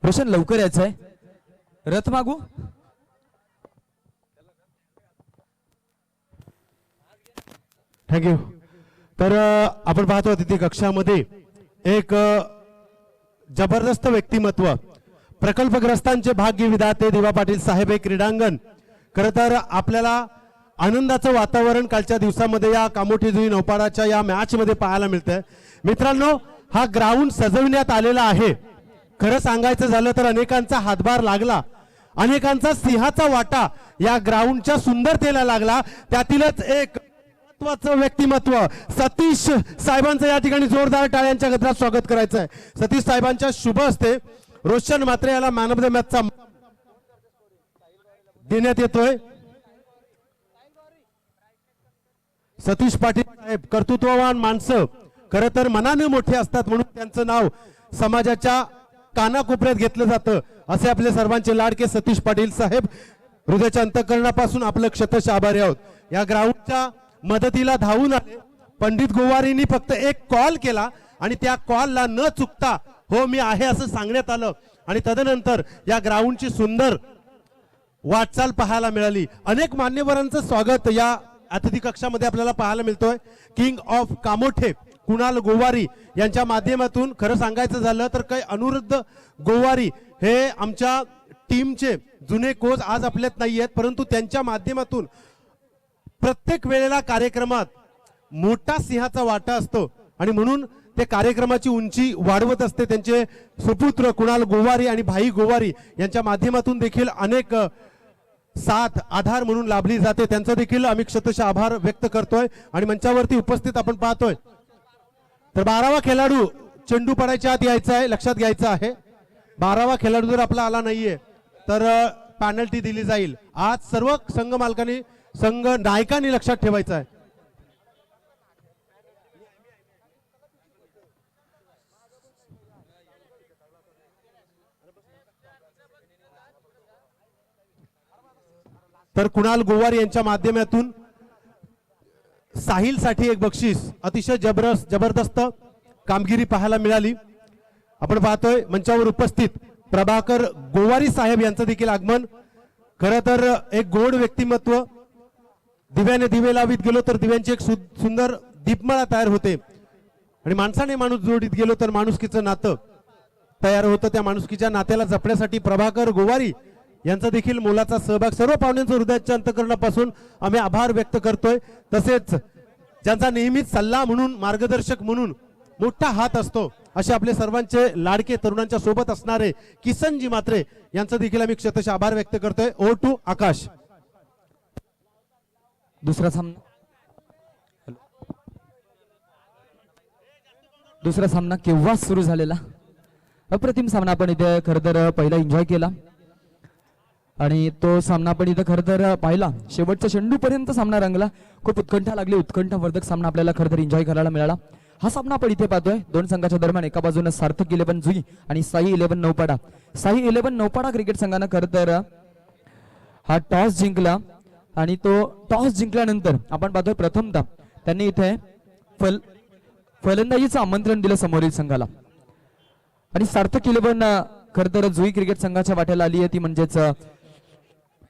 रोशन लवकर यायचं आहे. रथ मागू. थँक्यू. तर आपण पाहतो तिथे कक्षामध्ये एक जबरदस्त व्यक्तिमत्व, प्रकल्पग्रस्तांचे भाग्य विधाते दिवा पाटील साहेब हे क्रीडांगण. खरं तर आपल्याला आनंदाचं वातावरण कालच्या दिवसामध्ये या कामोठी जुई नौपाडाच्या या मॅच मध्ये पाहायला मिळतंय. मित्रांनो, हा ग्राउंड सजविण्यात आलेला आहे. खरं सांगायचं झालं तर अनेकांचा हातभार लागला, अनेकांचा सिंहाचा वाटा या ग्राउंडच्या सुंदरतेला लागला. त्यातीलच एक महत्त्वाचं व्यक्तिमत्व सतीश साहेबांचं या ठिकाणी जोरदार टाळ्यांच्या गजरात स्वागत करायचं आहे. सतीश साहेबांच्या शुभ हस्ते रोशन म्हात्रे याला मॅन ऑफ द मॅचचा देण्यात येतोय. सतीश पाटील साहेब कर्तृत्ववान माणसं, खरं तर मनाने मोठे असतात म्हणून त्यांचं नाव समाजाच्या कानाकोपऱ्यात घेतलं जातं. असे आपले सर्वांचे लाडके सतीश पाटील साहेब, हृदयाच्या अंतःकरणापासून आपलं क्षतश आभारी आहोत. या ग्राउंडच्या मदतीला धावून आले. पंडित गोवारींनी फक्त एक कॉल केला आणि त्या कॉलला न चुकता हो मी आहे असं सांगण्यात आलं आणि तदनंतर या ग्राउंडची सुंदर वाटचाल पाहायला मिळाली. अनेक मान्यवरांचं स्वागत या अतिथी कक्षामध्ये आपल्याला पाहायला मिळतोय. किंग ऑफ कामोठे कुणाल गोवारी यांच्या माध्यमातून खरं सांगायचं झालं तर काही अनुरुद्ध गोवारी हे आमच्या टीमचे जुने कोच आज आपल्यात नाही आहेत, परंतु त्यांच्या माध्यमातून प्रत्येक वेळेला कार्यक्रमात मोठा सिंहाचा वाटा असतो आणि म्हणून ते कार्यक्रमाची उंची वाढवत असते. त्यांचे सुपुत्र कुणाल गोवारी आणि भाई गोवारी यांच्या माध्यमातून देखील अनेक साथ आधार म्हणून लाभली जाते. त्यांचा देखील आम्ही क्षतश आभार व्यक्त करतोय. आणि मंचावरती उपस्थित आपण पाहतोय तर 12वा खेळाडू चेंडू पडायच्या आत यायचा आहे, लक्षात घ्यायचं आहे. 12वा खेळाडू जर आपला आला नाहीये तर पॅनल्टी दिली जाईल. आज सर्व संघ मालकांनी संघ नायकांनी लक्षात ठेवायचं आहे. तर कुणाल गोवारी यांच्या माध्यमातून साहिल साठी एक बक्षीस, अतिशय जबरदस्त कामगिरी पाहायला मिळाली. आपण पाहतोय मंचावर उपस्थित प्रभाकर गोवारी साहेब यांचं देखील आगमन. खरं तर एक गोड व्यक्तिमत्व. दिव्याने दिवे लावित गेलो तर दिव्यांची एक सुंदर दीपमाळा तयार होते आणि माणसाने माणूस जोडीत गेलो तर माणुसकीचं नातं तयार होतं. त्या माणुसकीच्या नात्याला जपण्यासाठी प्रभाकर गोवारी यांचा देखील मोलाचा सहभाग. सर्व पाहुण्यांचं हृदयाच्या अंतःकरणापासून आम्ही आभार व्यक्त करतोय. तसेच ज्यांचा नेहमीच सल्ला म्हणून, मार्गदर्शक म्हणून मोठा हात असतो असे आपले सर्वांचे लाडके, तरुणांच्या सोबत असणारे किसनजी म्हात्रे यांचा देखील आम्ही क्षतश आभार व्यक्त करतोय. ओ टू आकाश. दुसरा सामना केव्हा सुरू झालेला. अप्रतिम सामना आपण इथे खरं तर पहिला एन्जॉय केला आणि तो सामना आपण इथं खरं तर पाहिला. शेवटच्या चेंडूपर्यंत सामना रंगला. खूप उत्कंठा लागली. उत्कंठावर्धक सामना आपल्याला खरं तर एन्जॉय करायला मिळाला. हा सामना आपण इथे पाहतोय दोन संघाच्या दरम्यान. एका बाजूने सार्थक 11 जुई आणि साई 11 नौपाडा. साई 11 नौपाडा क्रिकेट संघानं खरं तर हा टॉस जिंकला आणि तो टॉस जिंकल्यानंतर आपण पाहतोय प्रथमतः त्यांनी इथे फलंदाजीचं आमंत्रण दिलं समोरील संघाला आणि सार्थक 11 खरं तर जुई क्रिकेट संघाच्या वाट्याला आली आहे ती म्हणजेच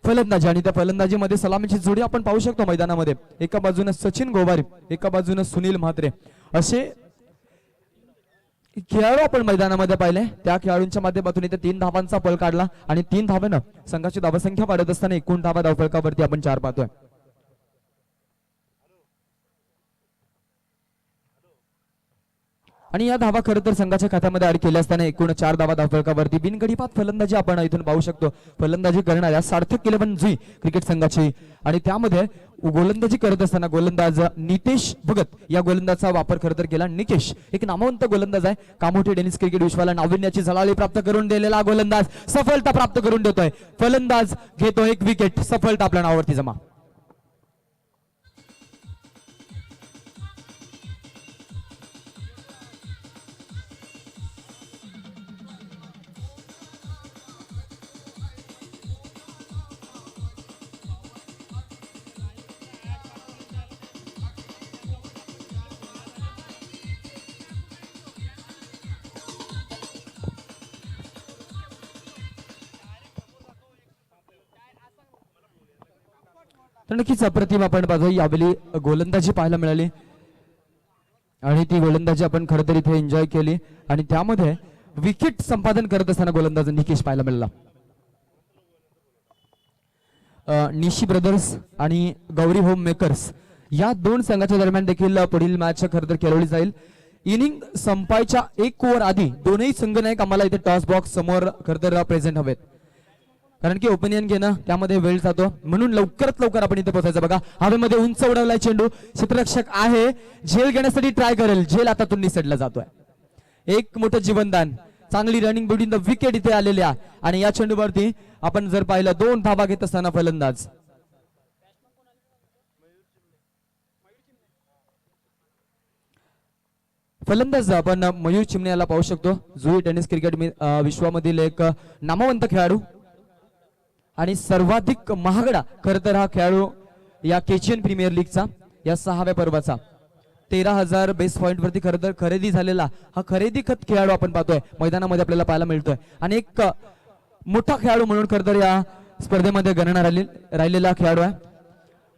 फलंदाजी. आणि त्या फलंदाजीमध्ये सलामीची जोडी आपण पाहू शकतो मैदानामध्ये. एका बाजूने सचिन गोवारी, एका बाजूने सुनील म्हात्रे असे खेळाडू आपण मैदानामध्ये पाहिले. त्या खेळाडूंच्या माध्यमातून इथे 3 धावांचा पल काढला आणि 3 धावांना संघाची धावसंख्या वाढत असताना एकूण धावा धावफलकावरती आपण 4 पाहतोय. आणि या धावा खरं तर संघाच्या खात्यामध्ये ऍड केल्या असताना एकूण 4 धावा धावफलकावरती बिनगडीपात फलंदाजी आपण इथून पाहू शकतो. फलंदाजी करणाऱ्या सार्थक 11 जुई क्रिकेट संघाची आणि त्यामध्ये गोलंदाजी करत असताना गोलंदाज नितेश भगत या गोलंदाजाचा वापर खरं तर केला. निकेश एक नामवंत गोलंदाज आहे. कामोठे टेनिस क्रिकेट विश्वाला नाविन्याची झळाळी प्राप्त करून दिलेला गोलंदाज सफलता प्राप्त करून देतोय. फलंदाज घेतो 1 विकेट. सफलता आपल्या नावावरती जमा. तर नक्कीच अप्रतिम आपण पाहतो यावेळी गोलंदाजी पाहायला मिळाली आणि ती गोलंदाजी आपण खरं तर इथे एन्जॉय केली आणि त्यामध्ये विकेट संपादन करत असताना गोलंदाज निकेश पाहायला मिळाला. निशी ब्रदर्स आणि गौरी होम मेकर्स या दोन संघाच्या दरम्यान देखील पुढील मॅच खरं तर खेळवली जाईल. इनिंग संपायच्या 1 ओव्हर आधी दोनही संघनायक आम्हाला इथे टॉस बॉक्स समोर खरं तर प्रेझेंट हवेत, कारण की ओपिनियन घेणं त्यामध्ये वेळ जातो, म्हणून लवकरात लवकर आपण इथे पोहोचायचं. बघा हवेमध्ये उंच उडवलाय चेंडू, क्षेत्ररक्षक आहे झेल घेण्यासाठी ट्राय करेल, झेल आता तो निसटला जातोय. एक मोठं जीवनदान, चांगली रनिंग बिटवीन द विकेट इथे आलेल्या आणि या चेंडूवरती आपण जर पाहिलं 2 धावा घेत असताना फलंदाज आपण मयूर चिमणे याला पाहू शकतो. जुई टेनिस क्रिकेट विश्वामधील एक नामवंत खेळाडू आणि सर्वाधिक महागडा खरं तर हा खेळाडू या केचियन प्रीमियर लीगचा या 6व्या पर्वाचा 13,000 बेस पॉइंट वरती खरं तर खरेदी झालेला हा खरेदी खत खेळाडू आपण पाहतोय मैदानामध्ये आपल्याला पाहायला मिळतोय आणि एक मोठा खेळाडू म्हणून खरं तर या स्पर्धेमध्ये गणना राहिलेला खेळाडू आहे.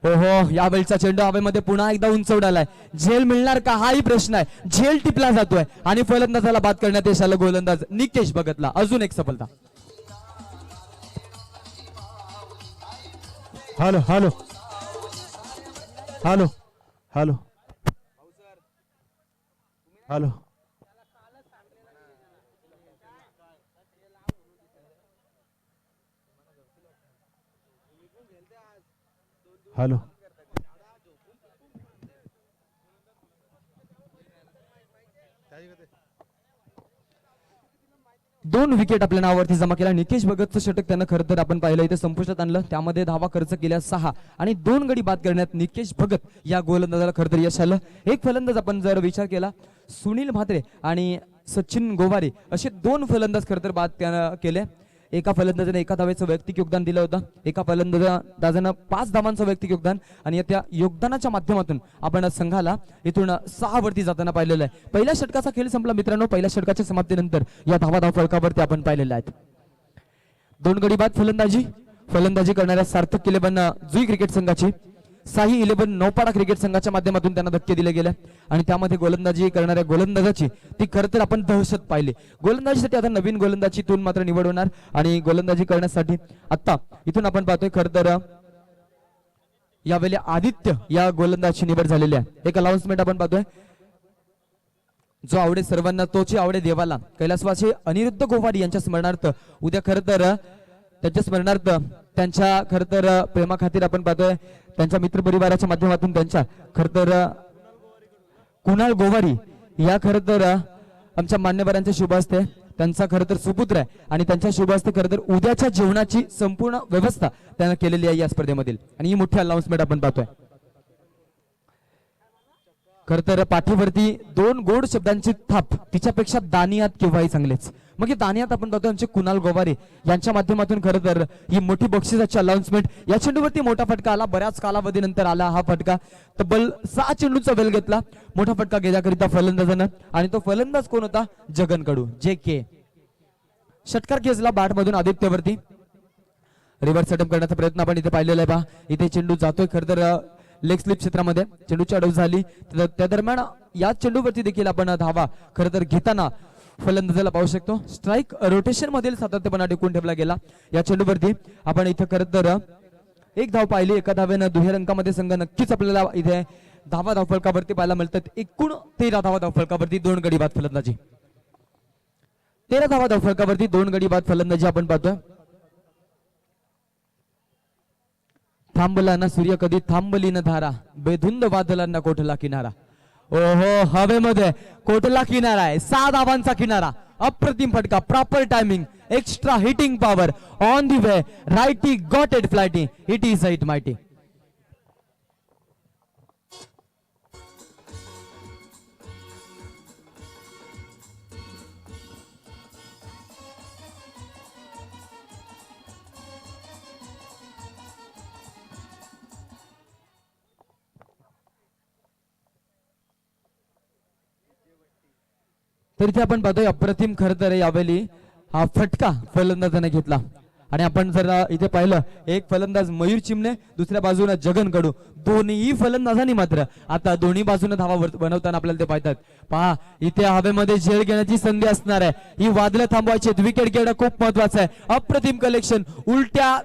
ओहो यावेळचा चेंडू हवेमध्ये पुन्हा एकदा उंच उडालाय, झेल मिळणार का हाही प्रश्न आहे. झेल टिपला जातोय आणि फलंदाजाला बाद करण्यात यश आलं. गोलंदाज निकेश भगतला अजून एक सफलता. Hello hello hello hello hello hello 2 wicket आपल्या नावावरती जमा केला. निकेश भगतचं षटक त्यानं खरं तर आपण पाहिलं इथे संपुष्टात आणलं, त्यामध्ये धावा खर्च केल्या 6 आणि 2 गडी बाद करण्यात निकेश भगत या गोलंदाजाला खरं तर यश आलं. एक फलंदाज आपण जर विचार केला सुनील म्हात्रे आणि सचिन गोवारे असे 2 फलंदाज खरं तर बाद त्यानं केले. एका फलंदाजाने 1 धावेचं वैयक्तिक योगदान दिलं होतं, एका फलंदाजानं 5 धावांचं वैयक्तिक योगदान आणि त्या योगदानाच्या माध्यमातून आपण संघाला इथून 6 वरती जाताना पाहिलेलं आहे. पहिल्या षटकाचा खेळ संपला मित्रांनो. पहिल्या षटकाच्या समाप्तीनंतर या धाव फलकावरती आपण पाहिलेल्या आहेत. 2 गडी बाद फलंदाजी करणाऱ्या सार्थक 11 जुई क्रिकेट संघाची साई 11 नौपाडा क्रिकेट संघाच्या माध्यमातून त्यांना धक्के दिले गेले आणि त्यामध्ये गोलंदाजी करणाऱ्या गोलंदाजाची ती खरं तर आपण दहशत पाहिली. गोलंदाजीसाठी आता नवीन गोलंदाजीतून मात्र निवड होणार आणि गोलंदाजी करण्यासाठी आता इथून आपण पाहतोय खरं तर यावेळी आदित्य या गोलंदाजची निवड झालेली आहे. एक अनाउन्समेंट आपण पाहतोय, जो आवडे सर्वांना तोची आवडे देवाला कैलासवासी अनिरुद्ध गोवारी यांच्या स्मरणार्थ उद्या खरं तर त्यांच्या स्मरणार्थ त्यांच्या खरं तर प्रेमाखातीर आपण पाहतोय त्यांच्या मित्रपरिवाराच्या माध्यमातून त्यांच्या खरं तर कुणाल गोवारी या खरं तर आमच्या मान्यवरांच्या शुभ हस्ते त्यांचा खरं तर सुपुत्र आहे आणि त्यांच्या शुभ हस्ते खरं तर उद्याच्या जेवणाची संपूर्ण व्यवस्था त्यानं केलेली आहे या स्पर्धेमधील आणि ही मोठी अनाउन्समेंट आपण पाहतोय. खरं तर पाठीवरती 2 गोड शब्दांची थाप, तिच्यापेक्षा दानियात केव्हाही चांगलेच. मग हे दानियात आपण पाहतो आमचे कुणाल गोवारे यांच्या माध्यमातून खरं तर ही मोठी बक्षिसाची अनाउन्समेंट. या चेंडूवरती मोठा फटका आला, बऱ्याच कालावधीनंतर आला हा फटका. तब्बल 6 चेंडूंचा वेल घेतला, मोठा फटका घेण्याकरिता फलंदाजानं आणि तो फलंदाज कोण होता? जगन कडू JK. षटकार खेचला बॅट मधून आदित्यवरती, रिव्हर्स सेटअप करण्याचा प्रयत्न आपण इथे पाहिलेला आहे. पहा इथे चेंडू जातोय खरं तर लेग स्लिप क्षेत्रामध्ये, चेंडूची अडव झाली त्या दरम्यान या चेंडूवरती देखील आपण धावा खरं तर घेताना फलंदाजाला पाहू शकतो. स्ट्राईक रोटेशन मधील सातत्यपणा टिकून ठेवला गेला. या चेंडूवरती आपण इथं खरं तर 1 धाव पाहिली, 1 धावेनं दुहेरी अंकामध्ये संघ नक्कीच आपल्याला इथे धावफलकावरती पाहायला मिळतात. एकूण 13 धावफलकावरती 2 गडी बाद फलंदाजी, 13 धावफलकावरती 2 गडी बाद फलंदाजी आपण पाहतोय. थांबला ना सूर्य कधी थांबली न धारा, बेधुंद वादलांना कोठला किनारा. ओहो हवेमध्ये कोटला किनारा आहे, 6 धावांचा किनारा. अप्रतिम फटका, proper timing, extra hitting power on the way, righty got it flighty, it is it mighty. तर इथे आपण पाहतोय अप्रतिम खरं तर यावेळी हा फटका फलंदाजाने घेतला आणि आपण जर इथे पाहिलं एक फलंदाज मयूर चिमणे, दुसऱ्या बाजूने जगन कडू, दोन्ही फलंदाजांनी मात्र आता दोन्ही बाजूने धावा बनवताना आपल्याला ते पाहतात. पहा इथे हवेमध्ये झेल घेण्याची संधी असणार आहे. ही वादळं थांबवायची, विकेट घेणं खूप महत्वाचं आहे. अप्रतिम कलेक्शन, उलट्या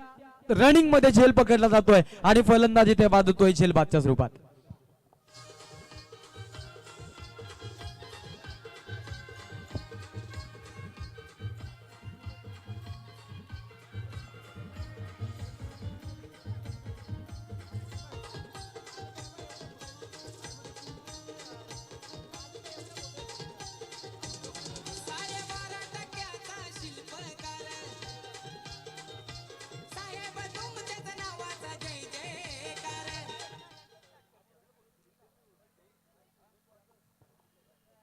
रनिंग मध्ये झेल पकडला जातोय आणि फलंदाज इथे वादतोय झेल बादच्या स्वरूपात.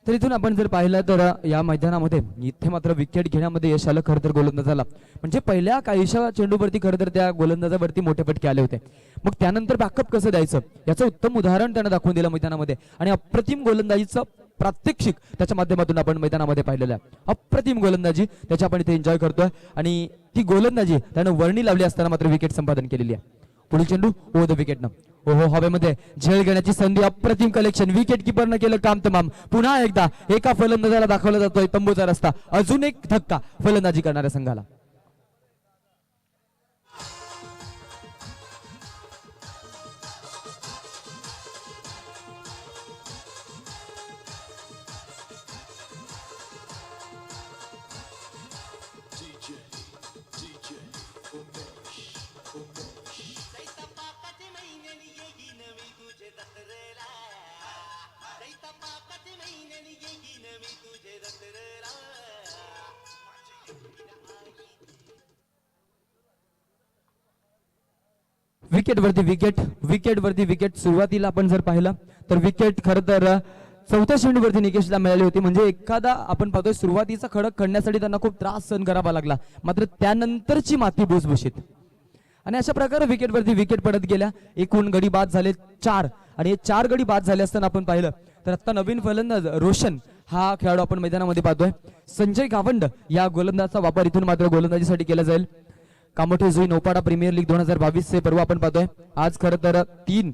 तर इथून आपण जर पाहिलं तर या मैदानामध्ये इथे मात्र विकेट घेण्यामध्ये यश आलं खरं तर गोलंदाजाला. म्हणजे पहिल्या काहीशा चेंडूवरती खरं तर त्या गोलंदाजावरती मोठे फटके आले होते. मग त्यानंतर बॅकअप कसं द्यायचं याचं उत्तम उदाहरण त्यानं दाखवून दिलं मैदानामध्ये. आणि अप्रतिम गोलंदाजीचं प्रात्यक्षिक त्याच्या माध्यमातून आपण मैदानामध्ये पाहिलेलं आहे. अप्रतिम गोलंदाजी त्याची आपण इथे एन्जॉय करतोय आणि ती गोलंदाजी त्यानं वर्णी लावली असताना मात्र विकेट संपादन केलेली आहे. पुढील चेंडू ओ द विकेट न ओहो हवेमध्ये झेल घेण्याची संधी, अप्रतिम कलेक्शन, विकेट किपरनं केलं काम तमाम. पुन्हा एकदा एका फलंदाजाला दाखवला जातोय तंबूचा रस्ता, अजून एक धक्का फलंदाजी करणाऱ्या संघाला. विकेट वरती विकेट, विकेट वरती विकेट. सुरुवातीला आपण जर पाहिलं तर विकेट खरं तर चौथ्या चेंडूवरती निकेशला मिळाली होती. म्हणजे एखादा आपण पाहतोय सुरुवातीचा खडक खणण्यासाठी त्यांना खूप त्रास सहन करावा लागला, मात्र त्यानंतरची माती भुसभुशीत. आणि अशा प्रकारे विकेटवरती विकेट पडत गेल्या. एकूण गडी बाद झाले 4 आणि 4 गडी बाद झाले असताना आपण पाहिलं तर आता नवीन फलंदाज रोशन हा खेळाडू आपण मैदानामध्ये पाहतोय. संजय गावंड या गोलंदाजाचा वापर इथून मात्र गोलंदाजीसाठी केला जाईल. कामोठे जुई नौपाडा प्रीमियर लीग 2022 चे पर्व आपण पाहतोय. आज खरं तर 3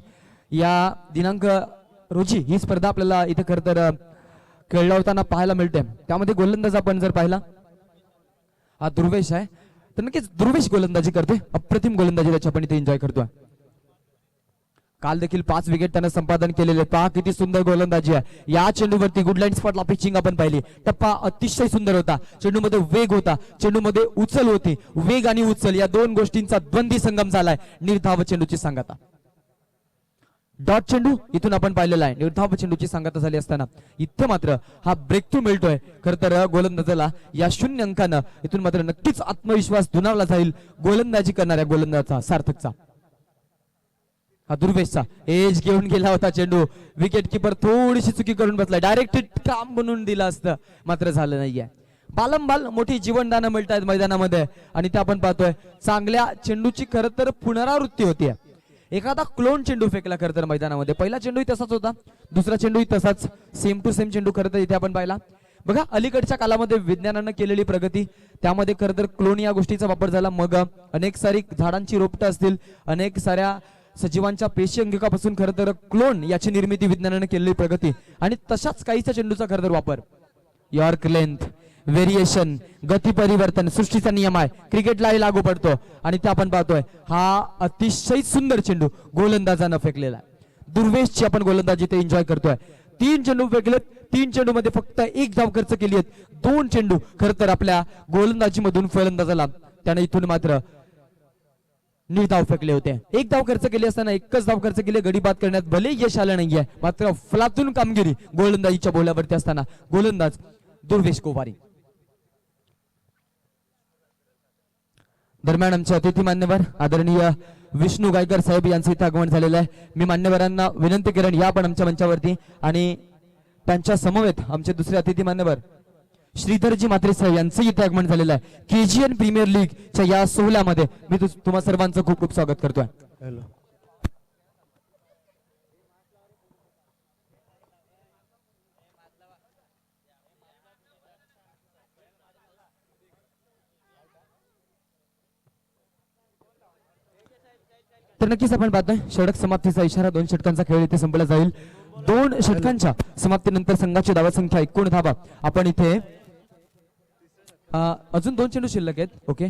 या दिनांक रोजी ही स्पर्धा आपल्याला इथे खरं तर खेळला होताना पाहायला मिळते. त्यामध्ये गोलंदाज आपण जर पाहिला हा दुर्वेश आहे, तर नक्कीच दुर्वेश गोलंदाजी करतोय. अप्रतिम गोलंदाजी त्याची आपण इथे एन्जॉय करतोय. काल देखील 5 विकेट त्यानं संपादन केलेले. पहा किती सुंदर गोलंदाजी आहे. या चेंडूवरती गुडलाईन स्पॉटला पिचिंग आपण पाहिली. टप्पा अतिशय सुंदर होता. चेंडूमध्ये वेग होता, चेंडूमध्ये उचल होती. वेग आणि उचल या दोन गोष्टींचा द्वंद्वी संगम झालाय. निर्धाव चेंडूची सांगता, डॉट चेंडू इथून आपण पाहिलेला आहे. निर्धाव चेंडूची सांगता झाली असताना इथे मात्र हा ब्रेक थ्रू मिळतोय खरं तर गोलंदाजाला. या 0 अंकानं इथून मात्र नक्कीच आत्मविश्वास दुणावला जाईल गोलंदाजी करणाऱ्या गोलंदाजाचा, सार्थकचा. हा दुर्वेशचा एज घेऊन गेला होता चेंडू. विकेट किपर थोडीशी चुकी करून बसला. डायरेक्ट काम बनवून दिलं असतं, मात्र झालं नाहीये. बालंबाल मोठी जीवनदानं मिळत आहेत मैदानामध्ये आणि ते आपण पाहतोय. चांगल्या चेंडूची खरं तर पुनरावृत्ती होतीये. एखादा क्लोन चेंडू फेकला खरं तर मैदानामध्ये. पहिला चेंडूही तसाच होता, दुसरा चेंडूही तसाच, सेम टू सेम चेंडू खरं तर इथे आपण पाहिला. बघा अलीकडच्या कालामध्ये विज्ञानानं केलेली प्रगती, त्यामध्ये खरं तर क्लोन या गोष्टीचा वापर झाला. मग अनेक सारी झाडांची रोपटं असतील, अनेक साऱ्या सजीवांच्या पेशी अंगिकापासून खरं तर क्लोन याची निर्मिती विज्ञानाने केलेली प्रगती आणि तशाच काहीच्या चेंडूचा खरं तर वापर. यॉर्क लेंथ, व्हेरिएशन, गती परिवर्तन सृष्टीचा नियम आहे, क्रिकेटलाही लागू पडतो. आणि ते आपण पाहतोय हा अतिशय सुंदर चेंडू गोलंदाजानं फेकलेला आहे. दुर्वेशची आपण गोलंदाजी ते एन्जॉय करतोय. 3 चेंडू फेकलेत, 3 चेंडू मध्ये फक्त 1 धाव खर्च केली आहेत. 2 चेंडू खरं तर आपल्या गोलंदाजी मधून फलंदाजाला त्याने इथून मात्र निर्धाव फेकले होते. 1 धाव खर्च केली असताना 1च धाव खर्च केले. गडी बाद करण्यात भले यश आलं नाहीये, मात्र फलातून कामगिरी गोलंदाजीच्या बोल्यावरती असताना गोलंदाज दुर्वेश कोवारी. दरम्यान आमचे अतिथी मान्यवर आदरणीय विष्णू गायकर साहेब यांचं इथे आगमन झालेलं आहे. मी मान्यवरांना विनंती करेन या पण आमच्या मंचावरती आणि त्यांच्या समवेत आमचे दुसरे अतिथी मान्यवर श्रीधरजी म्हात्रे साहेब यांचं इथे आगमन झालेलं आहे. केजीएन प्रीमियर लीगच्या या सोहळ्यामध्ये मी तुम्हा सर्वांचं खूप खूप स्वागत करतोय. तर नक्कीच आपण पाहतोय षटक समाप्तीचा इशारा. 2 षटकांचा खेळ इथे संपला जाईल. 2 षटकांच्या समाप्तीनंतर संघाची धावा संख्या एकूण धावा आपण इथे अजून 2 चेंडू शिल्लक आहेत. ओके,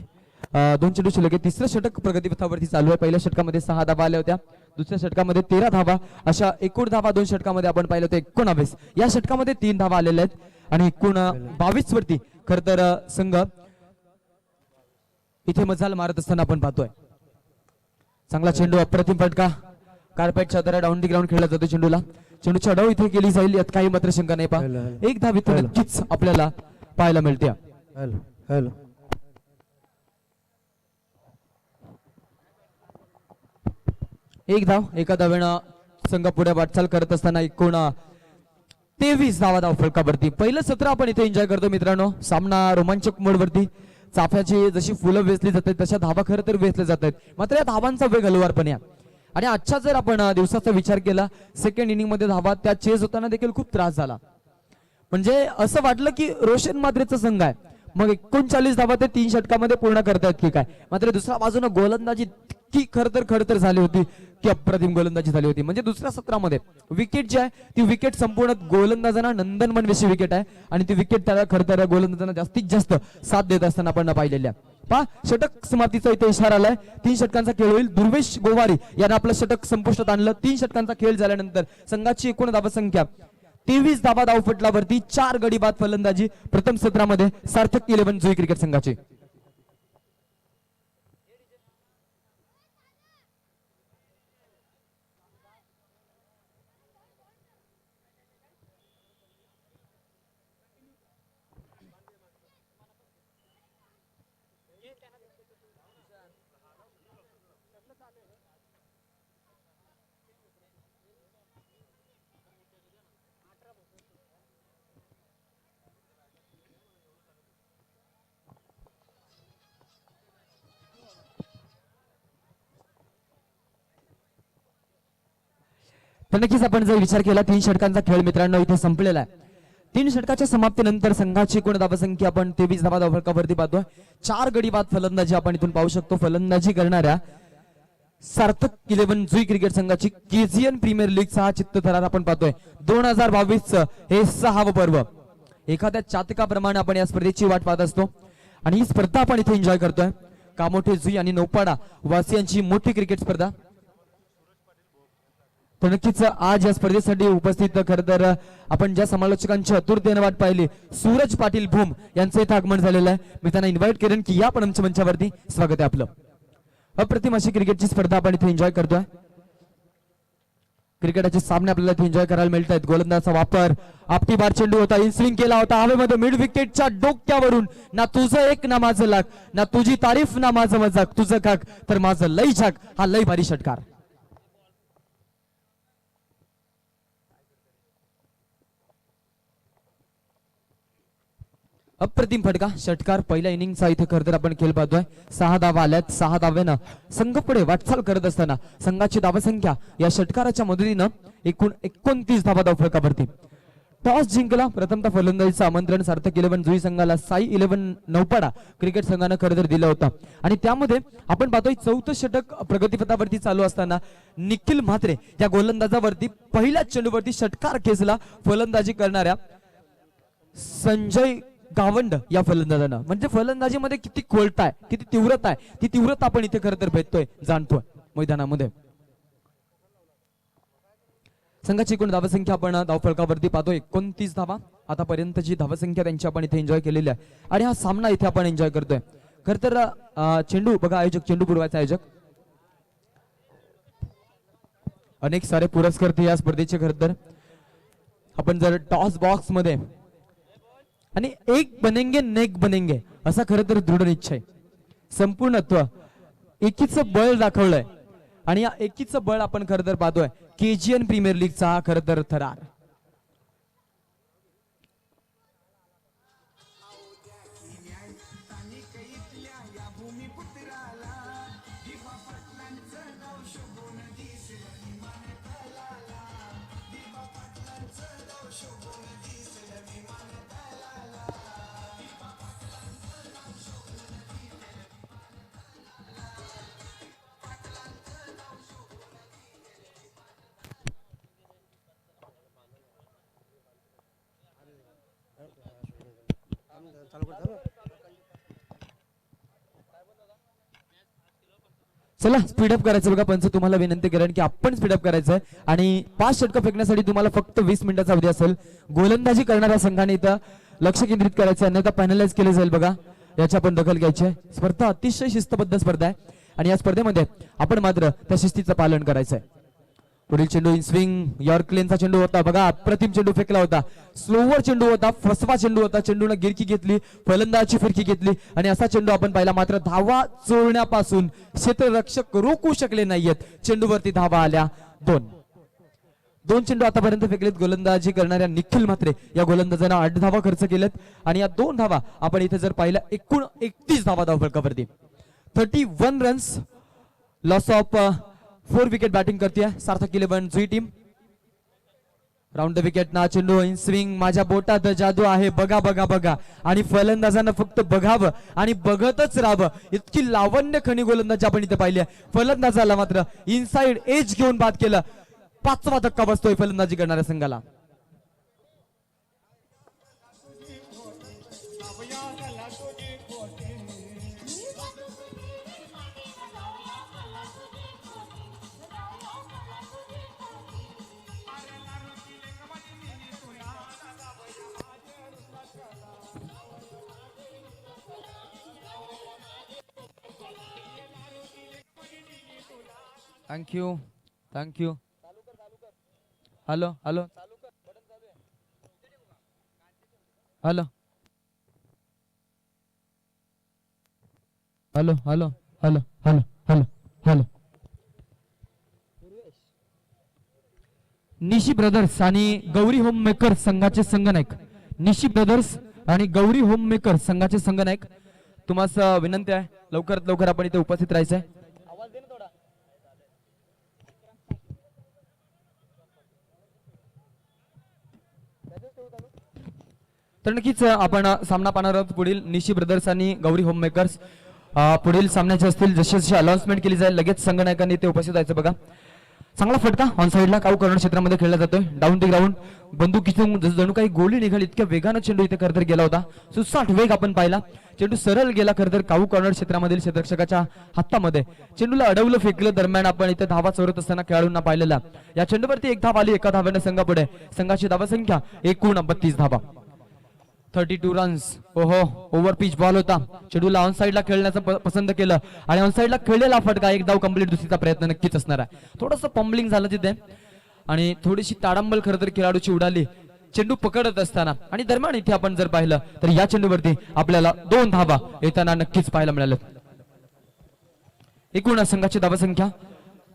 2 चेंडू शिल्लक आहेत. तिसरं षटक प्रगतीपथावरती चालू आहे. पहिल्या षटकामध्ये 6 धावा आल्या होत्या, दुसऱ्या षटकामध्ये 13 धावा, अशा एकूण धावा 2 षटकामध्ये आपण पाहिलं होतं 19. या षटकामध्ये 3 धावा आलेल्या आहेत आणि एकूण 22 वरती खर तर संघ इथे मजाल मारत असताना आपण पाहतोय. चांगला चेंडू, अप्रतिम फटका, कार्पेटच्या आधारे डाऊन दी ग्राउंड खेळला जातो चेंडूला. चेंडूची अडव इथे केली जाईल यात काही मात्र शंका नाही. पहा एक धाव इथे नक्कीच आपल्याला पाहायला मिळते. हॅलो एक धाव, एका धावेनं संघ पुढे वाटचाल करत असताना एकूण 23 धावा धाव फलकावरती. पहिलं सत्र आपण इथे एन्जॉय करतो मित्रांनो. सामना रोमांचक मोड वरती. चाफ्याची जशी फुलं वेचली जातात तशा धावा खरं तर वेचल्या जातात, मात्र या धावांचा वेग हलवारपणे आहे. आणि आजच्या जर आपण दिवसाचा विचार केला, सेकंड इनिंग मध्ये धावा त्या चेस होताना देखील खूप त्रास झाला. म्हणजे असं वाटलं की रोशन मात्रेचा संघ आहे, मग 39 धावा ते 3 षटकामध्ये पूर्ण करतायत की काय. मात्र दुसऱ्या बाजूने गोलंदाजी की खरतर झाली होती की अप्रतिम गोलंदाजी झाली होती. म्हणजे दुसऱ्या सत्रामध्ये विकेट जी आहे ती विकेट संपूर्ण गोलंदाजांना नंदनवन विकेट आहे आणि ती विकेट त्याला खरतर गोलंदाजांना जास्तीत जास्त साथ देत असताना आपण पाहिलेल्या. पहा षटक समाप्तीचा इथे इशारा आलाय. 3 षटकांचा खेळ होईल. दुर्वेश गोवारी याने आपलं षटक संपुष्टात आणलं. 3 षटकांचा खेळ झाल्यानंतर संघाची एकूण धावसंख्या 23 धावा धावपटलावरती. 4 गडी बाद फलंदाजी प्रथम सत्रामध्ये सार्थक 11 जुई क्रिकेट संघाची. तर नक्कीच आपण जर विचार केला 3 षटकांचा खेळ मित्रांनो इथे संपलेला आहे. 3 षटकाच्या समाप्तीनंतर संघाची एकूण धावसंख्या आपण 23 धावा धावफलकावरती पाहतोय. 4 गडी बाद फलंदाजी आपण इथून पाहू शकतो. फलंदाजी करणाऱ्या सार्थक 11 जुई क्रिकेट संघाची केजीएन प्रीमियर लीगचा हा चित्तथरार आपण पाहतोय. 2022 हे 6वं पर्व. एखाद्या चातकाप्रमाणे आपण या स्पर्धेची वाट पाहत असतो आणि ही स्पर्धा आपण इथे एन्जॉय करतोय. कामोठे जुई आणि नौपाडा वासियांची मोठी क्रिकेट स्पर्धा. तर नक्कीच आज या स्पर्धेसाठी उपस्थित खरं तर आपण ज्या समालोचकांची आतुरतेने वाट पाहिली, सूरज पाटील भूम यांचं इथं आगमन झालेलं आहे. मी त्यांना इन्व्हाइट करेन की या पण आमच्या मंचावरती. स्वागत आहे आपलं. अप्रतिम अशी क्रिकेटची स्पर्धा आपण इथे एन्जॉय करतोय. क्रिकेटचे सामने आपल्याला इथे एन्जॉय करायला मिळत आहेत. गोलंदाजाचा वापर, आपटी बार चेंडू होता, इन स्विंग केला होता हवेमध्ये मिड विकेटच्या डोक्यावरून. ना तुझं एक ना माझं लाख, ना तुझी तारीफ ना माझं मजाक, तुझं काक तर माझं लई झाक. हा लई भारी षटकार. अप्रतिम फटका, षटकार. पहिल्या इनिंगचा इथे खरं तर आपण खेळ पाहतोय. 6 धावा आल्यात. 6 धावेनं संघ पुढे वाटचाल करत असताना संघाची धावसंख्या या षटकाराच्या मदतीनं एकूण 29 धावा धाव फलकावरती. टॉस जिंकला. प्रथमतः फलंदाजीचं आमंत्रण सार्थक 11 जुई संघाला साई 11 नौपाडा क्रिकेट संघानं खरं तर दिलं होतं आणि त्यामध्ये आपण पाहतोय 4थं षटक प्रगतीपथावरती चालू असताना निखिल म्हात्रे या गोलंदाजावरती पहिल्याच चेंडूवरती षटकार खेचला फलंदाजी करणाऱ्या संजय गावंड या फलंदाजानं. म्हणजे फलंदाजीमध्ये किती खोलता आहे, किती तीव्रता आहे, ती तीव्रता आपण इथे खरं तर भेटतोय, जाणतोय मैदानामध्ये. संघाची एकूण धावसंख्या आपण धावफलकावरती पाहतो 29 धावा आतापर्यंतची धावसंख्या त्यांची आपण इथे एन्जॉय केलेली आहे आणि हा सामना इथे आपण एन्जॉय करतोय. खरं तर चेंडू बघा, आयोजक चेंडू पुरवायचा आयोजक. अनेक सारे पुरस्कार या स्पर्धेचे. खरं तर आपण जर टॉस बॉक्स मध्ये आणि एक बनेंगे नेक बनेंगे असा खरं तर दृढ निश्चय, संपूर्णत्व, एकीचं बळ दाखवलंय आणि या एकीचं बळ आपण खरं तर पाहतोय केजीएन प्रीमियर लीगचा हा खरं तर थरार. चला स्पीडअप करायचं बघा. पंच तुम्हाला विनंती करेन की आपण स्पीडअप करायचं आणि 5 षटकं फेकण्यासाठी तुम्हाला फक्त 20 मिनिटाचा अवधी असेल. गोलंदाजी करणाऱ्या संघाने इथं लक्ष केंद्रित करायचं, अन्यथा फायनलाइज केले जाईल बघा. याची आपण दखल घ्यायची आहे. स्पर्धा अतिशय शिस्तबद्ध स्पर्धा आहे आणि या स्पर्धेमध्ये आपण मात्र त्या शिस्तीचं पालन करायचं आहे. पुढील चेंडू इन स्विंग यॉर्कलेनचा चेंडू होता बघा. अप्रतिम चेंडू फेकला होता. स्लोवर चेंडू होता, फसवा चेंडू होता. चेंडूने गिरकी घेतली, फलंदाजी फिरकी घेतली आणि असा चेंडू आपण पाहिला. मात्र धावा चोरण्यापासून क्षेत्ररक्षक रोखू शकले नाहीयेत. चेंडूवरती धावा आल्या 2 चेंडू आतापर्यंत फेकलेत. गोलंदाजी करणाऱ्या निखिल म्हात्रे या गोलंदाजांना 8 धावा खर्च केलेत आणि या 2 धावा आपण इथे जर पाहिलं एकूण 31 धावा धावफलकावरती. 31 runs. Loss of 4 wicket batting करते सार्थक 11 जुई टीम. राऊंड द विकेट ना चेंडू इन स्विंग. माझ्या बोटात जादू आहे बघा बघा बघा आणि फलंदाजांना फक्त बघावं आणि बघतच राहावं. इतकी लावण्य खणी गोलंदाजी आपण इथे पाहिली आहे. फलंदाजाला मात्र इनसाइड एज घेऊन बाद केलं. 5वा धक्का बसतोय फलंदाजी करणाऱ्या संघाला. Thank you thank you. Hello hello hello hello hello hello hello hello hello. निशी ब्रदर्स आणि गौरी होम मेकर संघाचे संघनायक. निशी ब्रदर्स आणि गौरी होम मेकर संघाचे संघनायक तुम्हाला विनंती आहे लवकरात लवकर आपण इथे उपस्थित राहायचं आहे. तर नक्कीच आपण सामना पाहणार आहोत. पुढील निशी ब्रदर्स आणि गौरी होम मेकर्स पुढील सामन्याचे असतील. जसे जसे अनाउन्समेंट केली जाईल लगेच संघनायकांनी ते उपस्थित व्हायचं बघा. चांगला फटका ऑन साइडला काऊ कॉर्नर क्षेत्रामध्ये खेळला जातोय. डाऊन द ग्राउंड बंदुकीतून जणू काही गोळी निघाली इतक्या वेगानं चेंडू इथे खरतर गेला होता. सुसाट वेग आपण पाहिला. चेंडू सरळ गेला खरतर काऊ कॉर्नर क्षेत्रामधील क्षेत्ररक्षकाच्या हातामध्ये. चेंडूला अडवलं फेकलं दरम्यान आपण इथे धावा चोरत असताना खेळाडूंना पाहिलेला. या चेंडूवरती 1 धाव आली. एका धाव्याने संघ पुढे. संघाची धावा संख्या एकूण 32 धावा. 32 रन्स. ओहो ओव्हर पिच बॉल होता. चेंडूला ऑन साइडला खेळण्याचं पसंत केलं आणि ऑन साइडला खेळलेला फटका. 1 धाव कंप्लीट. दुसरीचा प्रयत्न नक्कीच असणार आहे. थोडंसं पंबलिंग झालं तिथे आणि थोडीशी ताडंबल खरं तर खेळाडूची उडाली चेंडू पकडत असताना आणि दरम्यान इथे आपण जर पाहिलं तर या चेंडूवरती आपल्याला 2 धावा येताना नक्कीच पाहायला मिळालं. एकूण संघाची धावा संख्या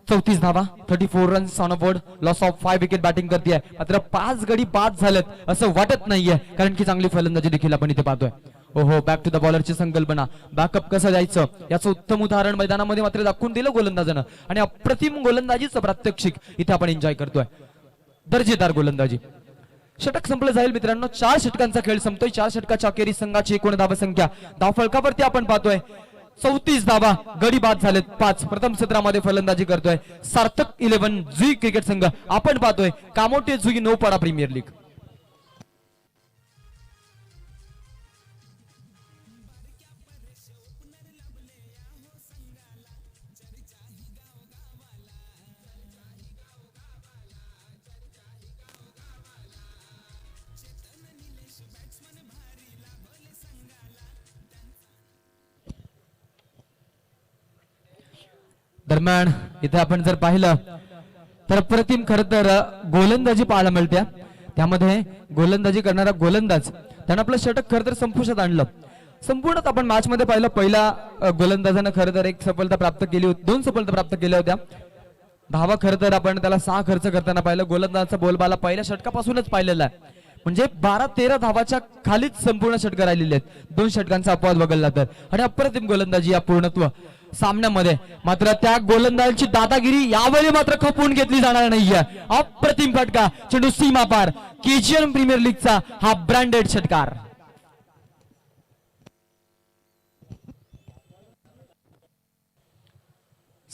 34 धावा. 34 runs on a board. Loss of 5 wicket batting करते. मात्र 5 गडी बाद झालेत असं वाटत नाहीये कारण की चांगली फलंदाजी देखील आपण इथे पाहतोय. ओहो बॅक टू द बॉलरची संकल्पना. बॅकअप कसं जायचं याचं उत्तम उदाहरण मैदानामध्ये मात्र दाखवून दिलं गोलंदाजानं आणि अप्रतिम गोलंदाजीचं प्रात्यक्षिक इथे आपण एन्जॉय करतोय. दर्जेदार गोलंदाजी. षटक संपलं जाईल मित्रांनो. 4 षटकांचा खेळ संपतोय. 4 षटकाच्या अखेरीस संघाची एकूण धावा संख्या धावफलकावरती आपण पाहतोय 34 धावा. गडी बाद झालेत 5. प्रथम सत्रामध्ये फलंदाजी करतोय सार्थक 11 जुई क्रिकेट संघ. आपण पाहतोय कामोटे जुई नौपाडा प्रीमियर लीग. दरम्यान इथे आपण जर पाहिलं तर अप्रतिम खरं तर गोलंदाजी पाहायला मिळते. त्यामध्ये गोलंदाजी करणारा गोलंदाज त्यानं आपलं षटक खरं तर संपुष्टात आणलं. संपूर्ण आपण मॅच मध्ये पाहिलं पहिला गोलंदाजानं खरं तर 1 सफलता प्राप्त केली होती. 2 सफलता प्राप्त केल्या होत्या. धावा खरं तर आपण त्याला 6 खर्च करताना पाहिलं. गोलंदाजाचा बोलबाला पहिल्या षटकापासूनच पाहिलेला आहे. म्हणजे 12-13 धावाच्या खालीच संपूर्ण षटक राहिलेले आहेत. 2 षटकांचा अपवाद वगळला तर आणि अप्रतिम गोलंदाजी या पूर्णत्व सामन्यामध्ये. मात्र त्या गोलंदाजांची दादागिरी यावेळी मात्र खपवून घेतली जाणार नाहीये. अप्रतिम फटका. चेंडू सीमा पार. केजीएम प्रीमियर लीगचा हा ब्रँडेड षटकार.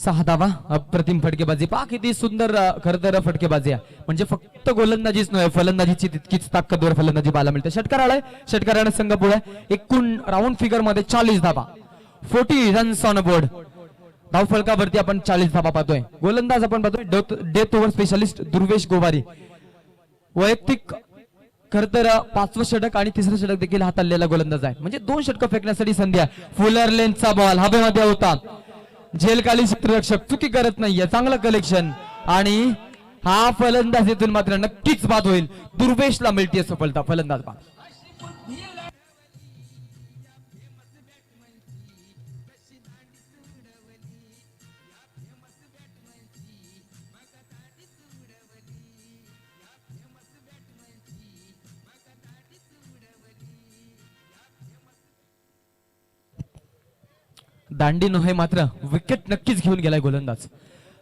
6 धावा. अप्रतिम फटकेबाजी पहा किती सुंदर खरं तर फटकेबाजी आहे. म्हणजे फक्त गोलंदाजीच नव्हे फलंदाजीची तितकीच ताकदवर फलंदाजी पाहायला मिळते. षटकार आलाय षटकाराने संघ पुढे. एकूण राऊंड फिगर मध्ये 40 धावा 40 रन्स ऑन बोर्ड. धाव फलकावरती आपण 40 धावा पाहतोय. गोलंदाज आपण पाहतोय death over specialist Durvesh Gowari. वैयक्तिक खर तर 5वं षटक आणि 3रं षटक देखील हाताळलेला गोलंदाज आहे. म्हणजे 2 षटकं फेकण्यासाठी संधी आहे. फुलर लेनचा बॉल हवेमध्ये होता. झेलकाली क्षेत्ररक्षक चुकी करत नाहीये. चांगलं कलेक्शन आणि हा फलंदाजीतून मात्र नक्कीच बाद होईल. दुर्वेशला मिळते सफलता. फलंदाज बाद. दांडी नव्हे मात्र विकेट नक्कीच घेऊन गेलाय गोलंदाज.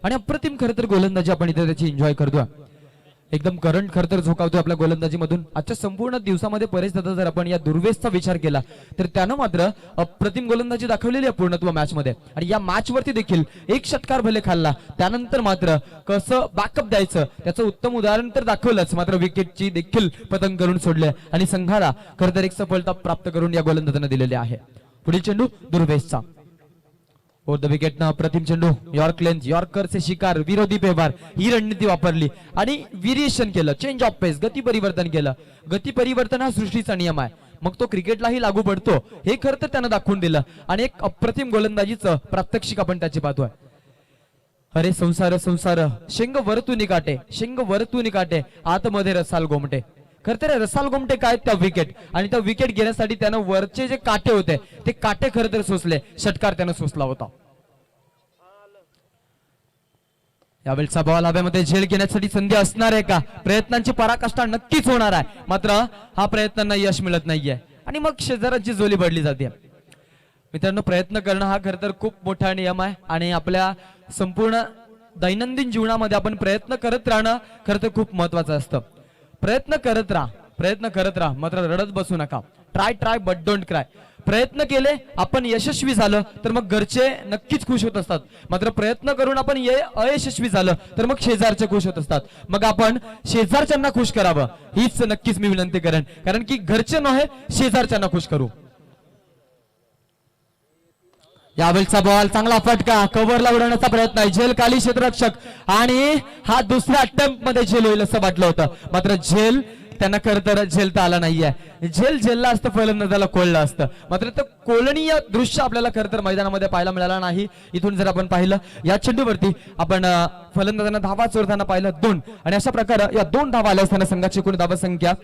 आणि अप्रतिम खरं तर गोलंदाजी आपण इथे त्याची एन्जॉय करतोय. एकदम करंट खरं तर झोकावतोय आपल्या गोलंदाजीमधून. आजच्या संपूर्ण दिवसामध्ये परेश दादा जर आपण या दुर्वेशचा विचार केला तर त्यानं मात्र अप्रतिम गोलंदाजी दाखवलेली आहे पूर्णत्व मॅच मध्ये. आणि या मॅच वरती देखील एक षटकार भले खाल्ला त्यानंतर मात्र कसं बॅकअप द्यायचं त्याचं उत्तम उदाहरण तर दाखवलंच. मात्र विकेटची देखील पतंग करून सोडले आणि संघाला खरं तर एक सफलता प्राप्त करून या गोलंदाजानं दिलेली आहे. पुढील चेंडू दुर्वेशचा. ओर द विकेट ना अप्रतिम चेंडू. यॉर्क लेन्थ यॉर्करचे शिकार विरोधी व्यवहार ही रणनीती वापरली आणि व्हेरिएशन केलं. चेंज ऑफ पेस गती परिवर्तन केलं. गती परिवर्तन हा सृष्टीचा नियम आहे. मग तो क्रिकेटलाही लागू पडतो हे खरं तर त्यानं दाखवून दिलं. आणि एक अप्रतिम गोलंदाजीचं प्रात्यक्षिक आपण त्याची पाहतोय. अरे संसार संसार शेंग वरतून काटे शेंग वरतून काटे आतमध्ये रसाल गोमटे. खरं तर रसाल गोमटे काय त्या विकेट आणि त्या विकेट घेण्यासाठी त्यानं वरचे जे काटे होते ते काटे खरं तर सोसले. षटकार त्यानं सोसला होता. यावेळचा बॉल हवेमध्ये झेल घेण्यासाठी संधी असणार आहे का? प्रयत्नांची पराकाष्ठा नक्कीच होणार आहे. मात्र हा प्रयत्नांना यश मिळत नाहीये आणि मग शेजाराची जोली बदली जाते. मित्रांनो प्रयत्न करणं हा खरं तर खूप मोठा नियम आहे आणि आपल्या संपूर्ण दैनंदिन जीवनामध्ये आपण प्रयत्न करत राहणं खरं तर खूप महत्वाचं असतं. प्रयत्न करत राहा मात्र रडत बसू नका. Try but don't cry. प्रयत्न केले आपण यशस्वी झालं तर मग घरचे नक्कीच खुश होत असतात. मात्र प्रयत्न करून आपण अयशस्वी झालं तर मग शेजारचे खुश होत असतात. मग आपण शेजारच्यांना खुश करावं हीच नक्कीच मी विनंती करेन. कारण की घरचे नव्हे शेजारच्यांना खुश करू. यावेळचा बॉल चांगला फटका कव्हरला उडवण्याचा प्रयत्न आहे. झेल खाली क्षेत्ररक्षक आणि हा दुसऱ्या अटेम्प्ट मध्ये झेल होईल असं वाटलं होतं. मात्र झेल त्यांना खरं तर झेलता आला नाहीये. झेलला असतं फलंदाजाला कोळलं असतं. मात्र तर कोलनीय दृश्य आपल्याला खरं तर मैदानामध्ये पाहायला मिळाला नाही. इथून जर आपण पाहिलं या चेंडूवरती आपण फलंदाजांना धावा चोरताना पाहिलं 2 आणि अशा प्रकारे या 2 धावा आल्या असताना संघाची एकूण धावा संख्या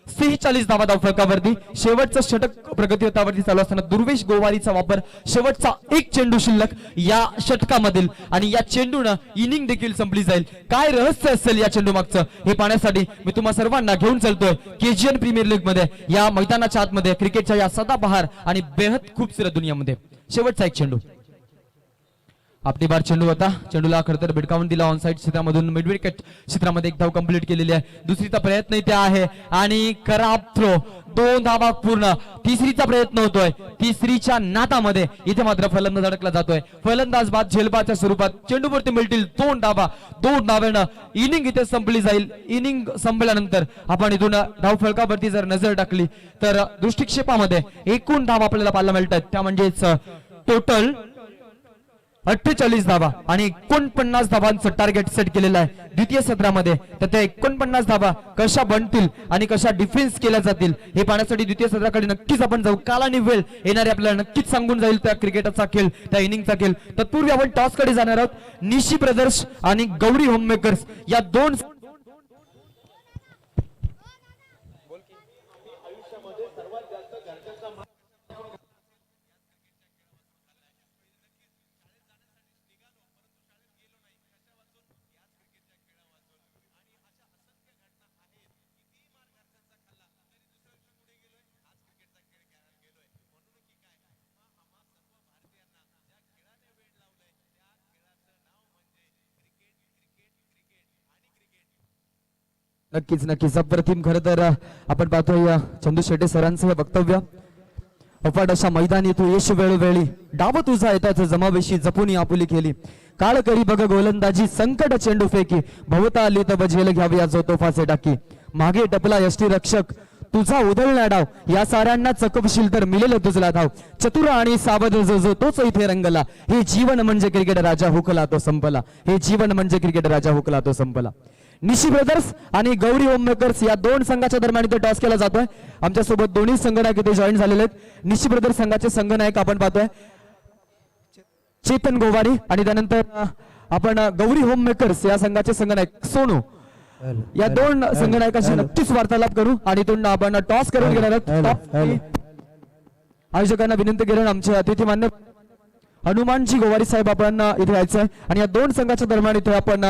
46 धावा धाव फलकावरती. शेवटचं षटक प्रगती होतावरती चालू असताना दुर्वेश गोवारीचा वापर शेवटचा एक चेंडू शिल्लक या षटकामधील आणि या चेंडूनं इनिंग देखील संपली जाईल. काय रहस्य असेल या चेंडू मागचं हे पाहण्यासाठी मी तुम्हा सर्वांना घेऊन चलतोय केजीएन प्रीमियर लीग मध्ये या मैदानाच्या आतमध्ये क्रिकेटच्या या सदाबहार आणि बेहद खूपसाऱ्या दुनियामध्ये. शेवटचा एक चेंडू आपली बार चेंडू होता. चेंडूला खरं तर भिडकावून दिला ऑन साइड क्षेत्रामधून मिड विकेट क्षेत्रामध्ये एक धाव कंप्लीट केलेली आहे. दुसरीचा प्रयत्न इथे आहे आणि खराब थ्रो 2 धावा पूर्ण. तिसरीचा प्रयत्न होतोय. तिसरीच्या नातामध्ये इथे मात्र फलंदाज अडकला जातोय. फलंदाज बाद झेलबाच्या स्वरूपात चेंडूवरती मिळतील 2 धावा. 2 धाव्यानं इनिंग इथे संपली जाईल. इनिंग संपल्यानंतर आपण इथून धाव फलकावरती जर नजर टाकली तर दृष्टिक्षेपामध्ये एकूण धावा आपल्याला पाहायला मिळतात. त्या म्हणजेच टोटल 48 धावा आणि 49 धावांचं टार्गेट सेट केलेलं आहे द्वितीय सत्रामध्ये. तर त्या 49 धावा कशा बनतील आणि कशा डिफेन्स केल्या जातील हे पाहण्यासाठी द्वितीय सत्राकडे नक्कीच आपण जाऊ. काल आणि वेळ येणारे आपल्याला नक्कीच सांगून जाईल त्या क्रिकेटचा खेळ त्या इनिंगचा खेळ. तत्पूर्वी आपण टॉस कडे जाणार आहोत. निशी ब्रदर्स आणि गौरी होममेकर्स या 2 नक्कीच अप्रतिम. खरं तर आपण पाहतोय चंदू शेटे सरांचं हे वक्तव्य. अफाट अशा मैदानी तू यश वेळोवेळी डाव तुझा येताच जमावेशी जपून आपुली केली. काळ करी बघ गोलंदाजी संकट चेंडू फेकी भवता आली तब झेल घ्यावी या जो तोफाचे टाकी मागे टपला यष्टी रक्षक तुझा उधळला डाव या साऱ्यांना चकवशील तर मिळेल तुझला धाव चतुर आणि सावध जो जो तोच इथे रंगला हे जीवन म्हणजे क्रिकेट राजा हुकला तो संपला हे जीवन म्हणजे क्रिकेट राजा हुकला तो संपला निशी ब्रदर्स आणि गौरी होममेकर्स या दोन संघाच्या दरम्यान इथे टॉस केला जातोय आमच्या सोबत दोन्ही संघनायक इथे जॉईन झालेले आहेत निशी ब्रदर्स संघाचे संघनायक आपण पाहतोय चेतन गोवारी आणि त्यानंतर आपण गौरी होममेकर्स या संघाचे संघनायक सोनू या दोन संघनायकांशी नक्कीच वार्तालाप करू आणि इथून आपण टॉस करून घेणार आहोत आयोजकांना विनंती केलं आमचे अतिथी मान्य हनुमानजी गोवारी साहेब आपण इथे यायचं आहे आणि या दोन संघाच्या दरम्यान इथे आपण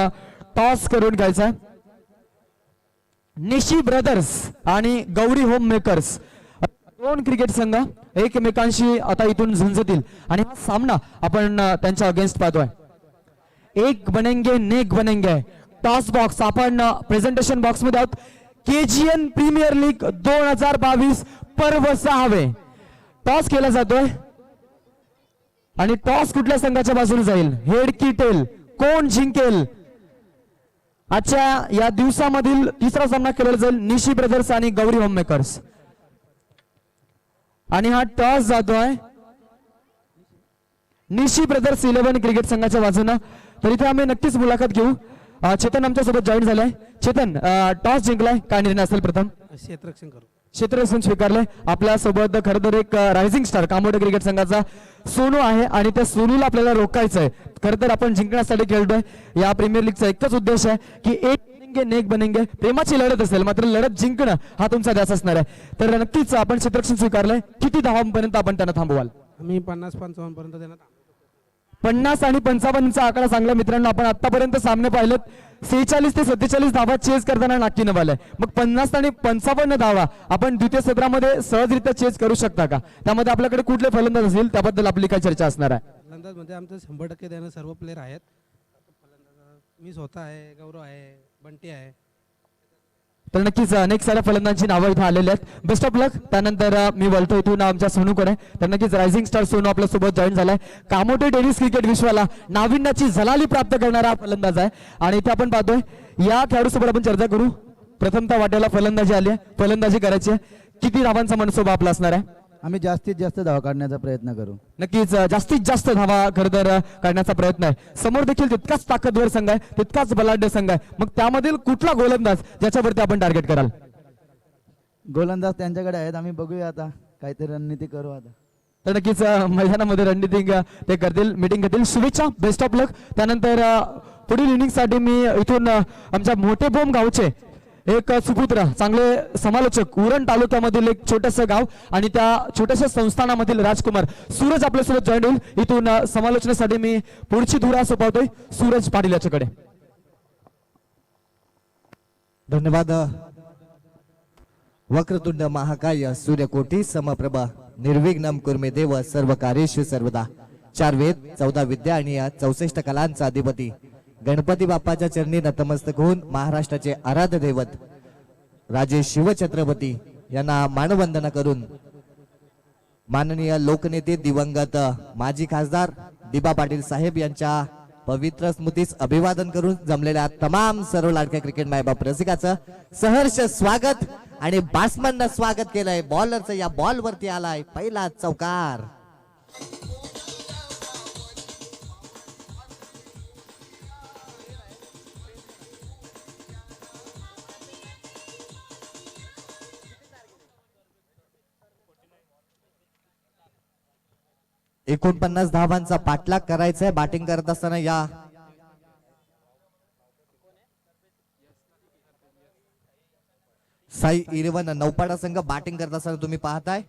टॉस करून घ्यायचा निशी ब्रदर्स आणि गौरी होम मेकर्स दोन क्रिकेट संघ एकमेकांशी आता इथून झुंजतील आणि हा सामना आपण त्यांच्या अगेन्स्ट पाहतोय एक बनेंगे नेक बनेंगे टॉस बॉक्स आपण प्रेझेंटेशन बॉक्स मध्ये आहोत केजीएन प्रीमियर लीग 2022 पर्व 6 टॉस केला जातोय आणि टॉस कुठल्या संघाच्या बाजूने जाईल हेड की टेल कोण जिंकेल आजच्या या दिवसामधील तिसरा सामना केला जाईल निशी ब्रदर्स आणि गौरी होममेकर्स आणि हा टॉस जातोय निशी ब्रदर्स 11 क्रिकेट संघाच्या बाजूने तर इथे आम्ही नक्कीच मुलाखत घेऊ चेतन आमच्या सोबत जॉईन झालाय चेतन टॉस जिंकलाय काय निर्णय असेल प्रथम क्षेत्ररक्षण करू क्षेत्ररक्षण स्वीकारलंय आपल्या सोबत खरं तर एक रायझिंग स्टार कामोडे क्रिकेट संघाचा सोनू आहे आणि त्या सोनूला आपल्याला रोखायचं आहे खरं तर आपण जिंकण्यासाठी खेळतोय या प्रीमियर लीगचा एकच उद्देश आहे की एक बनेंगे नेक बनेंगे प्रेमाची लढत असेल मात्र लढत जिंकणं हा तुमचा ध्यास असणार आहे तर नक्कीच आपण क्षेत्ररक्षण स्वीकारलंय किती धावांपर्यंत आपण त्यांना थांबवाल आम्ही 50-55 पर्यंत त्यांना 50 आणि 55चा आकडा चांगला मित्रांनो आपण आतापर्यंत सामने पाहिलेत 46 ते 47 धावा चेस करताना नाकी नवालाय मग 50 आणि 55 धावा आपण द्वितीय सत्रामध्ये सहजरित्या चेस करू शकता का त्यामध्ये आपल्याकडे कुठले फलंदाज असतील त्याबद्दल आपली काय चर्चा असणार आहे फलंदाज म्हणजे आमचं 100% देणं सर्व प्लेयर आहेत मी स्वतः आहे गौरव आहे बंटी आहे तर नक्कीच अनेक साऱ्या फलंदाजांची नावं इथे आलेली आहेत बेस्ट ऑफ लक त्यानंतर मी बोलतो इथून आमच्या सोनूकडे तर नक्कीच रायझिंग स्टार सोनू आपल्या सोबत जॉईन झालाय कामोटे टेनिस क्रिकेट विश्वाला नाविन्याची झलाली प्राप्त करणारा फलंदाज आहे आणि इथे आपण पाहतोय या खेळाडूसोबत आपण चर्चा करू प्रथमतः वाट्याला फलंदाजी आली आहे फलंदाजी करायची आहे किती धावांचा मनसोबा आपला असणार आहे आम्ही जास्तीत जास्त धावा काढण्याचा प्रयत्न करू नक्कीच जास्तीत जास्त धावा खरं तर काढण्याचा प्रयत्न आहे समोर देखील तितकाच ताकदवर संघ आहे तितकाच बलाढ्य संघ आहे मग त्यामधील कुठला गोलंदाज ज्याच्यावरती आपण टार्गेट कराल गोलंदाज त्यांच्याकडे आहेत आम्ही बघूया आता काहीतरी रणनीती करू आता तर नक्कीच मैदानामध्ये रणनीती ते करतील मीटिंग घेतील शुभेच्छा बेस्ट ऑफ लक त्यानंतर पुढील इनिंगसाठी मी इथून आमच्या मोठे बोम गावचे एक सुपुत्र चांगले समालोचक उरण तालुक्यामधील एक छोटंसं गाव आणि त्या छोट्याशा संस्थानामधील राजकुमार सूरज आपल्यासोबत जॉईन होईल इथून समालोचनेसाठी मी पुढची धुरा सोपवतोय सूरज पाटील याच्याकडे धन्यवाद वक्रतुंड महाकाय सूर्यकोटी समप्रभा निर्विघ्नम कुर्मे देव सर्व कार्येषु सर्वदा 4 वेद 14 विद्या आणि 64 कलांचा अधिपती गणपती बाप्पाच्या चरणी नतमस्तक होऊन महाराष्ट्राचे आराध्य दैवत राजे शिवछत्रपती यांना मानवंदना करून माननीय लोकनेते दिवंगत माजी खासदार दिबा पाटील साहेब यांच्या पवित्र स्मृतीस अभिवादन करून जमलेल्या तमाम सर्व लाडक्या क्रिकेट मायबाप रसिकाचं सहर्ष स्वागत आणि बॅट्समननं स्वागत केलंय बॉलरचं या बॉल वरती आलाय पहिला चौकार एकोणपन्नास धावांचा पाठलाग करायचा आहे बॅटिंग करत असताना या साई 11 नौपाडा संघ बॅटिंग करत असताना तुम्ही पाहताय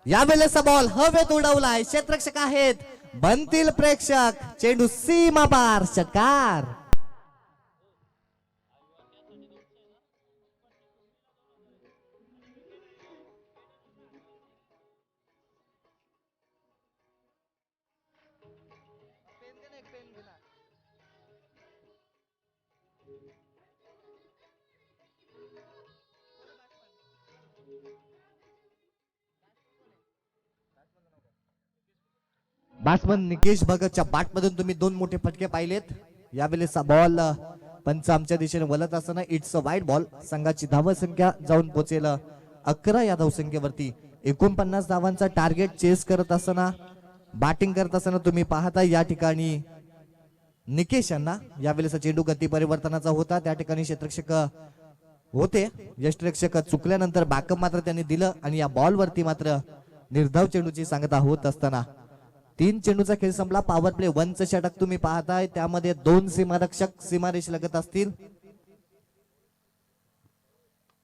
यावेळेचा बॉल हवेत उडवलाय क्षेत्ररक्षक आहेत बनतील प्रेक्षक चेंडू सीमा पार षटकार बॅट्समन निकेश भगतच्या बॅटमधून तुम्ही 2 मोठे फटके पाहिलेत. यावेळेस बॉल पंच आमच्या दिशेने वळत असताना इट्स अ वाईड बॉल. संघाची धावसंख्या जाऊन पोहोचेल 11 या धावसंख्येवरती. 49 धावांचा टार्गेट चेस करत असताना बॅटिंग करत असताना तुम्ही पाहता या ठिकाणी निकेश यांना यावेळेस चेंडू गती परिवर्तनाचा होता. त्या ठिकाणी क्षेत्ररक्षक होते, यष्टिरक्षक चुकल्यानंतर बॅकअप मात्र त्यांनी दिलं आणि या बॉल वरती मात्र निर्धाव चेंडूची सांगता होत असताना 3 चेंडूचा खेळ संपला. पॉवर प्ले 1चं षटक तुम्ही पाहताय, त्यामध्ये 2 सीमारक्षक सीमारेष लगत असतील.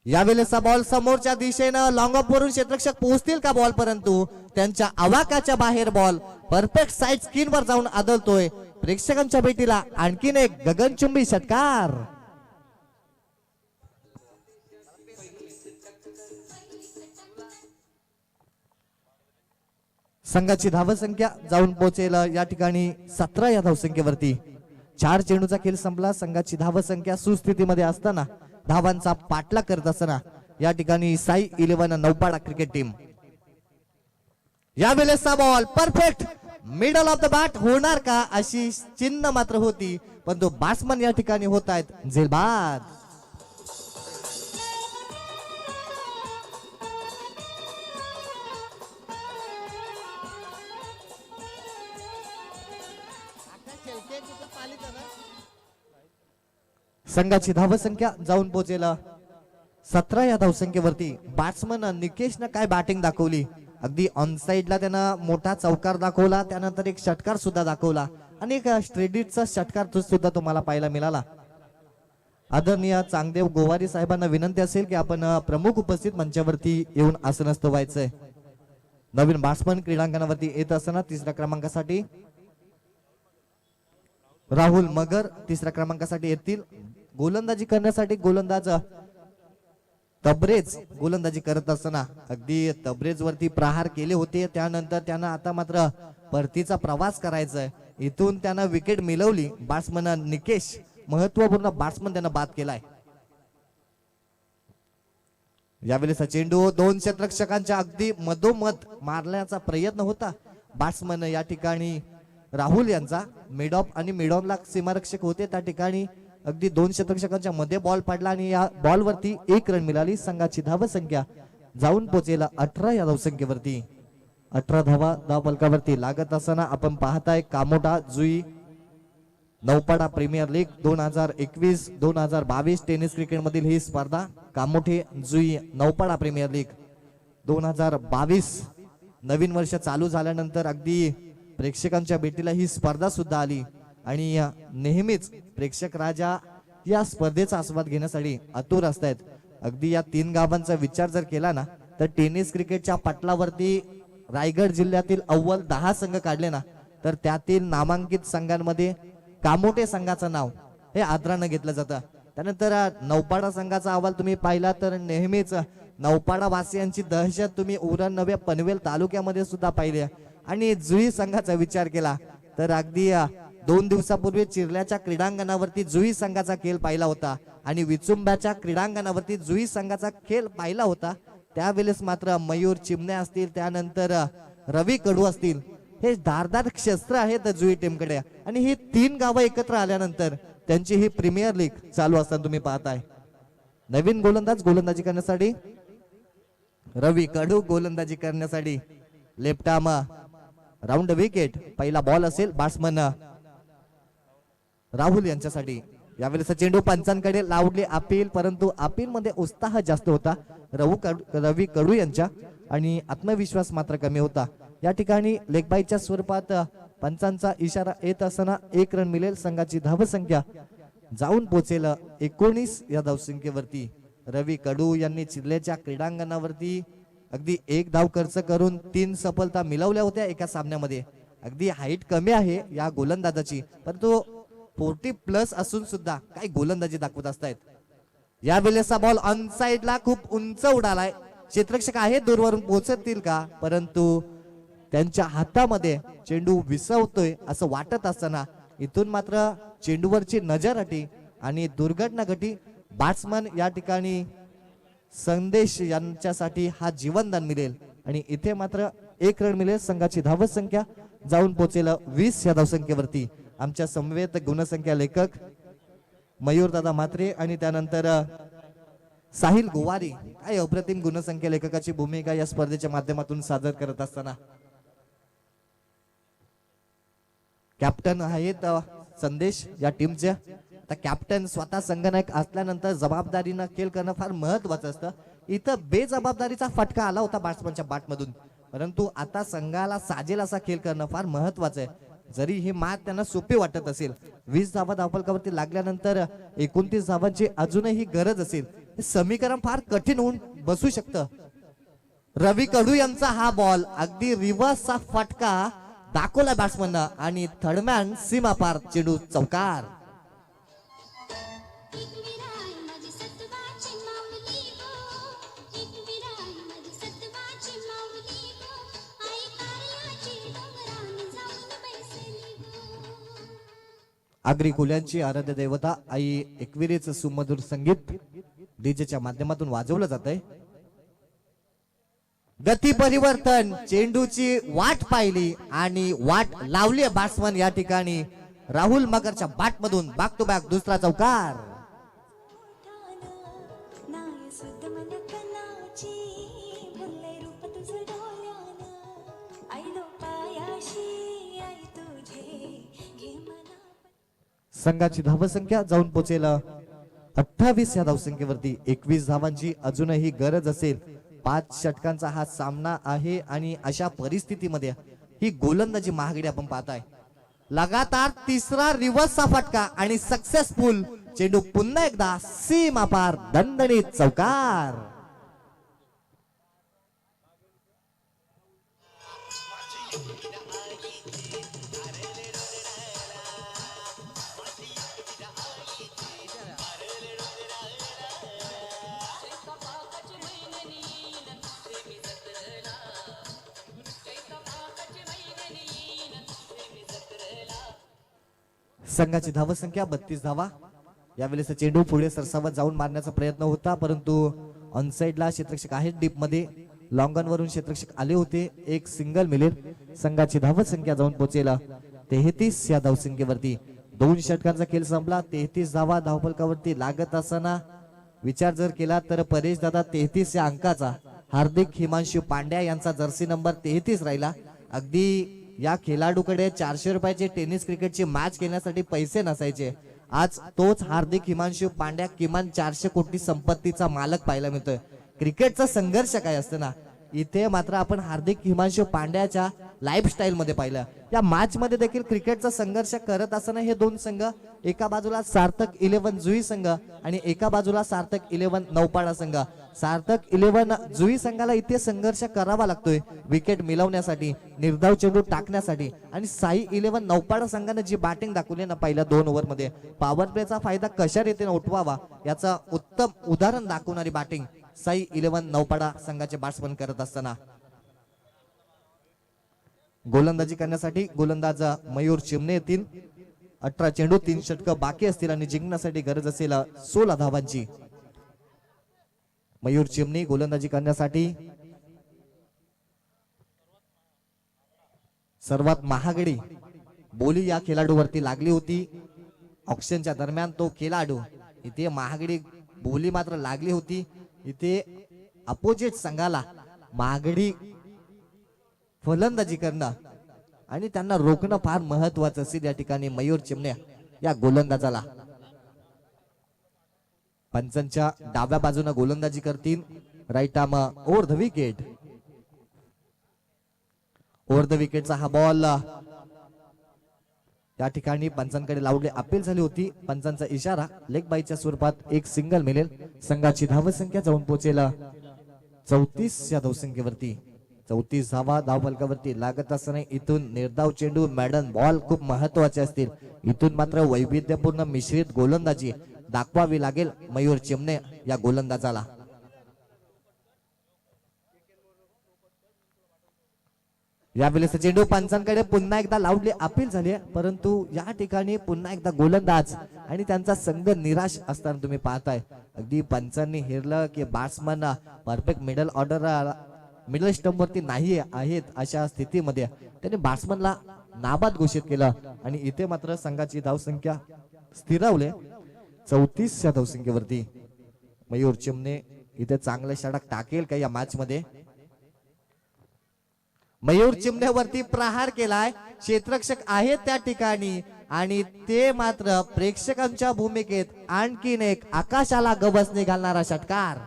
यावेळेसचा बॉल समोरच्या दिशेनं लॉंग ऑफ वरून क्षेत्ररक्षक पोहोचतील का बॉल, परंतु त्यांच्या आवाकाच्या बाहेर बॉल परफेक्ट साईड स्क्रीनवर जाऊन आदळतोय. प्रेक्षकांच्या भेटीला आणखीन एक गगनचुंबी षटकार. संघाची धावसंख्या जाऊन पोहोचेल या ठिकाणी 17 या धावसंख्येवरती. 4 चेंडूचा खेळ संपला. संघाची धावसंख्या सुस्थितीमध्ये असताना धावांचा पाठलाग करत असताना या ठिकाणी साई 11 नौपाडा क्रिकेट टीम. यावेळेसचा ball perfect middle of the bat होणार का अशी चिन्ह मात्र होती, पण तो बॅट्समन या ठिकाणी होत आहेत झेलबाद. संघाची धावसंख्या जाऊन पोहोचेल 17 या धावसंख्येवरती. बॅट्समन निकेशनं काय बॅटिंग दाखवली. अगदी ऑन साइडला त्यानं मोठा चौकार दाखवला, त्यानंतर एक षटकार सुद्धा दाखवला आणि एक स्ट्रेडिटचा षटकार सुद्धा तुम्हाला पाहायला मिळाला. आदरणीय चांगदेव गोवारी साहेबांना विनंती असेल की आपण प्रमुख उपस्थित मंचावरती येऊन आसनस्थ व्हायचंय. नवीन बॅट्समन क्रीडांगणावरती येत असताना 3ऱ्या क्रमांकासाठी राहुल मगर 3ऱ्या क्रमांकासाठी येतील. गोलंदाजी करण्यासाठी गोलंदाज तबरेज गोलंदाजी करत असताना अगदी तबरेज वरती प्रहार केले होते. त्यानंतर त्यानं आता मात्र परतीचा प्रवास करायचा आहे. इथून त्यानं विकेट मिळवली. बॅट्समन निकेश महत्वपूर्ण बॅट्समन त्यानं बाद केलाय. यावेळेस चेंडू 2 क्षेत्ररक्षकांच्या अगदी मधोमध मारण्याचा प्रयत्न होता. बॅट्समन या ठिकाणी राहुल यांचा मिड ऑफ आणि मिड ऑनला सीमारक्षक होते, त्या ठिकाणी अगदी 2 क्षेत्ररक्षकांच्या मध्ये बॉल पडला आणि या बॉल वरती 1 रन मिळाली. संघाची धावसंख्या जाऊन पोहोचेल 18 या धावसंख्येवरती. 18 धावा धाव फलकावरती लागत असताना आपण पाहताय Kamothe Jui Naupada premier league 2021-2022 tennis cricket मधील ही स्पर्धा. कामोठे जुई नौपाडा प्रीमियर लीग 2022 नवीन वर्ष चालू झाल्यानंतर अगदी प्रेक्षकांच्या भेटीला ही स्पर्धा सुद्धा आली आणि नेहमीच प्रेक्षक राजा या स्पर्धेचा आस्वाद घेण्यासाठी आतुर असतात. अगदी या 3 गावांचा विचार जर केला ना तर टेनिस क्रिकेटच्या पटलावरती रायगड जिल्ह्यातील अव्वल 10 संघ काढले ना तर त्यातील नामांकित संघांमध्ये कामोटे संघाचं नाव हे आदरानं घेतलं जातं. त्यानंतर नौपाडा संघाचा अहवाल तुम्ही पाहिला तर नेहमीच नौपाडा वासियांची दहशत तुम्ही उरण नव्या पनवेल तालुक्यामध्ये सुद्धा पाहिली. आणि जुई संघाचा विचार केला तर अगदी 2 दिवसापूर्वी चिरल्याच्या क्रीडांगणावरती जुई संघाचा खेळ पाहिला होता आणि विचुंब्याच्या क्रीडांगणावरती जुई संघाचा खेळ पाहिला होता. त्यावेळेस मात्र मयूर चिमणे असतील, त्यानंतर रवी कडू असतील, हे धारदार शस्त्र आहेत जुई टीमकडे आणि ही 3 गावं एकत्र आल्यानंतर त्यांची ही प्रीमियर लीग चालू असताना तुम्ही पाहताय. नवीन गोलंदाज गोलंदाजी करण्यासाठी रवी कडू गोलंदाजी करण्यासाठी लेफ्ट आर्म राऊंड विकेट. पहिला बॉल असेल बॅट्समन राहुल यांच्यासाठी. यावेळेस चेंडू पंचांकडे लावले अपील, परंतु अपील मध्ये उत्साह जास्त होता रवी कडू यांच्या आणि आत्मविश्वास मात्र कमी होता. या ठिकाणी लेग बायच्या स्वरूपात पंचांचा इशारा येत असताना 1 रन मिळेल. संघाची धावसंख्या जाऊन पोहोचेल 19 या धावसंख्येवरती. रवी कडू यांनी चिरलेच्या क्रीडांगणावरती अगदी 1 धाव खर्च करून 3 सफलता मिळवल्या होत्या एका सामन्यामध्ये. अगदी हाईट कमी आहे या गोलंदाजाची, परंतु 40+ असून सुद्धा काही गोलंदाजी दाखवत असतायत. यावेळेसचा बॉल ऑन साइडला खूप उंच उडालाय. क्षेत्ररक्षक आहे दूरवरून पोहोचतील का, परंतु त्यांच्या हातामध्ये चेंडू विसवतोय असं वाटत असताना इथून मात्र चेंडूवरची नजर हटी आणि दुर्घटना घटी. बॅट्समन या ठिकाणी संदेश यांच्यासाठी हा जीवनदान मिळेल आणि इथे मात्र 1 रन मिळेल. संघाची धावसंख्या जाऊन पोहोचेल 20 या धावसंख्येवरती. आमच्या समवेत गुणसंख्या लेखक मयूर दादा म्हात्रे आणि त्यानंतर साहिल गोवारी. काय अप्रतिम गुणसंख्या लेखकाची भूमिका या स्पर्धेच्या माध्यमातून सादर करत असताना. कॅप्टन आहेत संदेश या टीमच्या. आता कॅप्टन स्वतः संघनायक असल्यानंतर जबाबदारीनं खेळ करणं फार महत्वाचं असतं. इथं बेजबाबदारीचा फटका आला होता बॅट्समनच्या बॅटमधून, परंतु आता संघाला साजेल असा खेळ करणं फार महत्वाचं आहे. जरी ही मॅच त्यांना सोपी वाटत असेल, 20 धावा धावफलकावरती लागल्यानंतर 29 धावांची अजूनही गरज असेल, हे समीकरण फार कठीण होऊन बसू शकतं. रवी कडू यांचा हा बॉल अगदी रिव्हर्सचा फटका दाखवला बॅट्समन आणि थर्डमॅन सीमा पार चेंडू चौकार. आगरी कोल्यांची आराध्य देवता आई एकविरेचं सुमधुर संगीत डीजेच्या माध्यमातून वाजवलं जात आहे. गती परिवर्तन, चेंडूची वाट पाहिली आणि वाट लावली बॅट्समन या ठिकाणी राहुल मगरच्या बॅट मधून बॅक टू बॅक दुसरा चौकार. संघाची धावसंख्या जाऊन पोहोचेल 28 या धावसंख्येवरती. 21 धावांची अजूनही गरज असेल. 5 षटकांचा हा सामना आहे आणि अशा परिस्थितीमध्ये ही गोलंदाजी महागडी आपण पाहताय. लगातार तिसरा रिव्हर्सचा फटका आणि सक्सेसफुल चेंडू पुन्हा एकदा सीमा पार दणदणीत चौकार. संघाची धावसंख्या 32 धावा. यावेळेस चेंडू पुढे सरसावत जाऊन मारण्याचा प्रयत्न होता, परंतु ऑनसाइडला क्षेत्ररक्षक आहेत डीप मध्ये. लॉंग ऑन वरून क्षेत्ररक्षक आले होते. एक सिंगल मिळेल. संघाची धावसंख्या जाऊन पोहोचेल 33 या धावसंख्येवरती. 2 षटकांचा खेळ संपला. 33 धावा धावफलकावरती लागत असताना विचार जर केला तर परेश दादा 33 या अंकाचा, हार्दिक हिमांशू पांड्या यांचा जर्सी नंबर 33 राहिला. अगदी या खेळाडूकडे 400 रुपयाचे टेनिस क्रिकेटची मॅच खेळण्यासाठी पैसे नसायचे. आज तोच हार्दिक हिमांशू पांड्या किमान 400 कोटी संपत्तीचा मालक पाहायला मिळतोय. क्रिकेटचा संघर्ष काय असतं ना, इथे मात्र आपण हार्दिक हिमांशू पांड्याच्या लाईफस्टाईल मध्ये पाहिलं. या मॅच मध्ये देखील क्रिकेटचा संघर्ष करत असताना हे दोन संघ, एका बाजूला सार्थक 11 जुई संघ आणि एका बाजूला सार्थक 11 नौपाडा संघ. सार्थक 11 जुई संघाला इथे संघर्ष करावा लागतोय विकेट मिळवण्यासाठी, निर्धाव चेंडू टाकण्यासाठी. आणि साई 11 नौपाडा संघाने जी बॅटिंग दाखवली ना पहिल्या 2 ओव्हर मध्ये, पॉवर प्लेचा फायदा कशा रीतीने उठवावा याचा उत्तम उदाहरण दाखवणारी बॅटिंग साई 11 नौपाडा संघाचे बॅट्समन करत असताना. गोलंदाजी करण्यासाठी गोलंदाज मयूर चिमणे येतील. 18 चेंडू 3 षटक बाकी असतील आणि जिंकण्यासाठी गरज असेल 16 धावांची. मयूर चिमणी गोलंदाजी करण्यासाठी सर्वात महागडी बोली या खेळाडूवरती लागली होती. ऑक्शनच्या दरम्यान तो खेळाडू, इथे महागडी बोली मात्र लागली होती. इथे अपोजिट संघाला महागडी फलंदाजी करणं आणि त्यांना रोखणं फार महत्वाचं असेल. या ठिकाणी मयूर चिमण्या या गोलंदाजाला पंचांच्या डाव्या बाजूने गोलंदाजी करतील. Right arm over the wicket. Over the विकेटचा हा बॉल या ठिकाणी पंचांकडे लावले अपील झाली होती. पंचांचा इशारा लेग बाईच्या स्वरूपात एक सिंगल मिळेल. संघाची धावसंख्या जाऊन पोहोचेल 34 या धावसंख्येवरती. 34 धावा धावफलकावरती लागत असताना इथून निर्धाव चेंडू, मॅडन बॉल खूप महत्वाचे असतील. इथून मात्र वैविध्यपूर्ण मिश्रित गोलंदाजी दाखवावी लागेल मयूर चिमणे या गोलंदाजाला. यावेळेस चेंडू पंचांकडे पुन्हा एकदा लावले अपील झाले, परंतु या ठिकाणी पुन्हा एकदा गोलंदाज आणि त्यांचा संघ निराश असताना तुम्ही पाहताय. अगदी पंचांनी हेरलं की batsman perfect middle order middle stump वरती नाही आहेत अशा स्थितीमध्ये त्यांनी बॅट्समनला नाबाद घोषित केलं आणि इथे मात्र संघाची धावसंख्या स्थिरावले 34 धावसंख्येवरती. मयूर चिमणे इथे चांगले षटक टाकेल का या मॅच मध्ये? मयूर चिमण्यावरती प्रहार केलाय, क्षेत्ररक्षक आहेत त्या ठिकाणी आणि ते मात्र प्रेक्षकांच्या भूमिकेत आणखीन एक आकाशाला गवसणी घालणारा षटकार.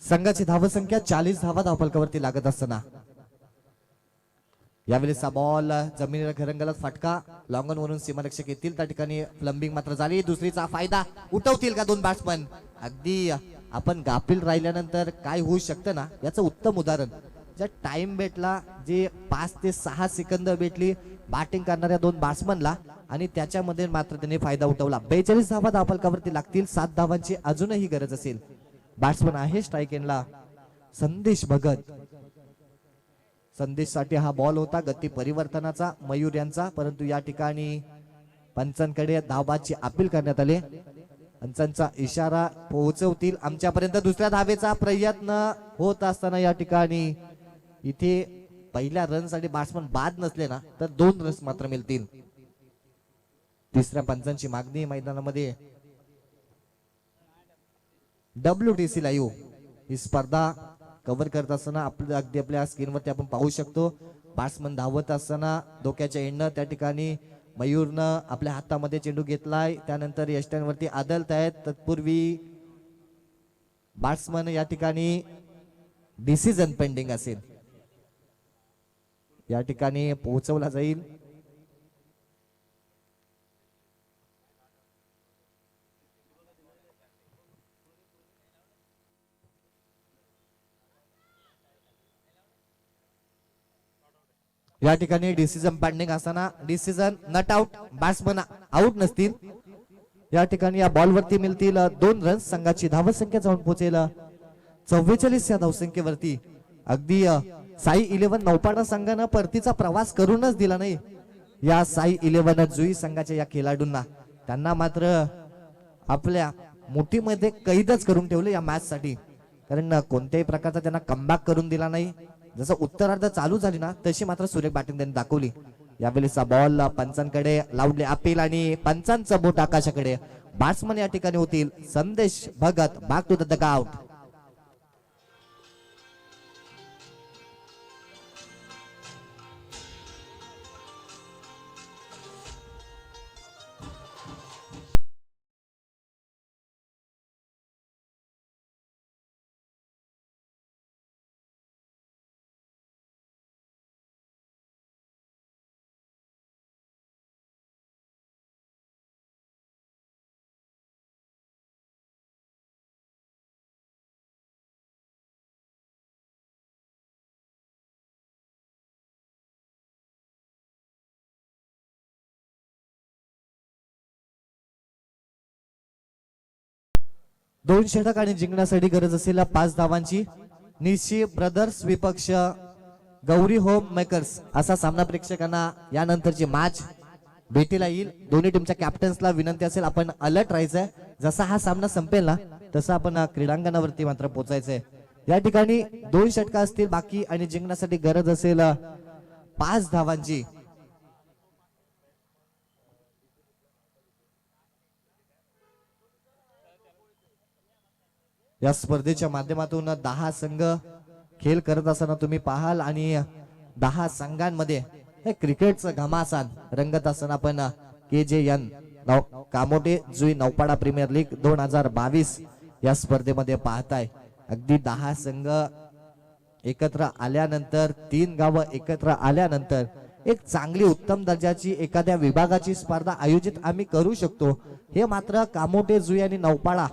संघाची धावसंख्या 40 धावा धावफलकावरती लागत असताना यावेळेस बॉल जमिनीला घरंगलत फटका, लॉंगन वरून सीमारक्षक येतील त्या ठिकाणी फ्लंबिंग मात्र झाली. दुसरीचा फायदा उठवतील का दोन बॅट्समन? अगदी आपण गाफील राहिल्यानंतर काय होऊ शकतं ना याचं उत्तम उदाहरण. ज्या टाइम भेटला, जे 5 ते 6 सेकंद भेटली बॅटिंग करणाऱ्या दोन बॅट्समनला आणि त्याच्यामध्ये मात्र त्यांनी फायदा उठवला. 42 धावा धावफलकावरती लागतील. 7 धावांची अजूनही गरज असेल. बॅट्समन आहे स्ट्राईक एंडला संदेश भगत. संदेशसाठी हा बॉल होता गती परिवर्तनाचा मयूर यांचा, परंतु या ठिकाणी पंचांकडे धावाची अपील करण्यात आले. पंचांचा इशारा पोहोचवतील आमच्यापर्यंत. दुसऱ्या धावेचा प्रयत्न होत असताना या ठिकाणी इथे पहिल्या रनसाठी बॅट्समन बाद नसले ना तर 2 रन्स मात्र मिळतील. तिसऱ्या पंचांची मागणी मैदानामध्ये. WTC लाईव्ह ही स्पर्धा कव्हर करत असताना अगदी आपल्या स्क्रीनवरती आपण पाहू शकतो बॅट्समन धावत असताना डोक्याच्या एंडनं त्या ठिकाणी मयूरनं आपल्या हातामध्ये चेंडू घेतलाय. त्यानंतर यष्टांवरती आदलत आहेत. तत्पूर्वी बॅट्समन या ठिकाणी डिसिजन पेंडिंग असेल, या ठिकाणी पोहोचवला जाईल. या ठिकाणी डिसिजन पेंडिंग असताना decision nut out, batsman out नसतील. या ठिकाणी या बॉलवरती मिळतील 2 रन्स. संघाची धावसंख्या जाऊन पोहोचेल 44 या धावसंख्येवरती. अगदी साई 11 नौपाडा संघानं परतीचा प्रवास करूनच दिला नाही या साई 11 जुई संघाच्या या खेळाडूंना. त्यांना मात्र आपल्या मुठीमध्ये कैदच करून ठेवले या मॅच साठी, कारण कोणत्याही प्रकारचा त्यांना कमबॅक करून दिला नाही. जसं उत्तरार्ध चालू झाली ना तशी मात्र सुरेख बॅटिंग त्यांनी दाखवली. यावेळेचा बॉल पंचांकडे लावले अपील आणि पंचांचा बोट आकाशाकडे. बॅट्समन या ठिकाणी होतील Sandesh Bhagat. Back to the dugout. दोन षटक आणि जिंकण्यासाठी गरज असलेल्या 5 धावांची. निशी ब्रदर्स विपक्ष गौरी होम मेकर्स असा सामना प्रेक्षकांना यानंतरची मॅच भेटीला येईल. दोन्ही टीमच्या कॅप्टन्सला विनंती असेल आपण अलर्ट राहायचंय. जसा हा सामना संपेल ना तसं आपण क्रीडांगणावरती मात्र पोहोचायचंय. या ठिकाणी 2 षटका असतील बाकी आणि जिंकण्यासाठी गरज असेल 5 धावांची. या स्पर्धेच्या माध्यमातून 10 संघ खेळ करत असताना तुम्ही पाहाल आणि 10 संघांमध्ये हे क्रिकेटचं घमासान रंगत असताना आपण KJN कामोटे जुई नौपाडा प्रीमियर लीग 2022 या स्पर्धेमध्ये पाहताय. अगदी 10 संघ एकत्र आल्यानंतर 3 गावं एकत्र आल्यानंतर एक चांगली उत्तम दर्जाची एखाद्या विभागाची स्पर्धा आयोजित आम्ही करू शकतो. हे मात्र कामोटे जुई आणि नौपाडा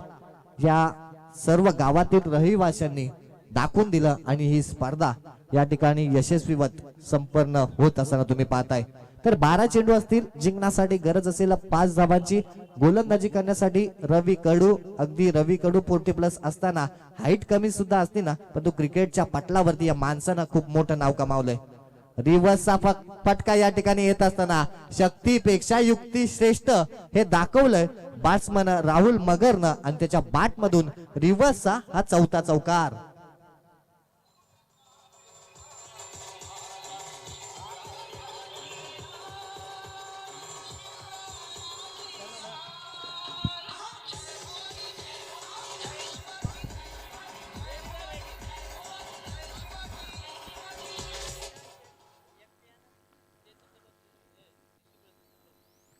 या सर्व गावातील रहिवाशांनी दाखवून दिलं आणि ही स्पर्धा या ठिकाणी यशस्वीवत संपन्न होत असताना तुम्ही पाहताय. तर 12 चेंडू असतील. जिंकण्यासाठी गरज असेल 5 धावांची. गोलंदाजी करण्यासाठी रवी कडू, अगदी रवी कडू 40+ असताना हाईट कमी सुद्धा असते ना, पण तो क्रिकेटच्या पटलावरती या माणसानं खूप मोठं नाव कमावलंय. रिव्हर्सचा फटका या ठिकाणी येत असताना शक्तीपेक्षा युक्ती श्रेष्ठ हे दाखवलंय बॅट्समन राहुल मगरनं आणि त्याच्या बॅट मधून रिव्हर्सचा हा चौथा चौकार.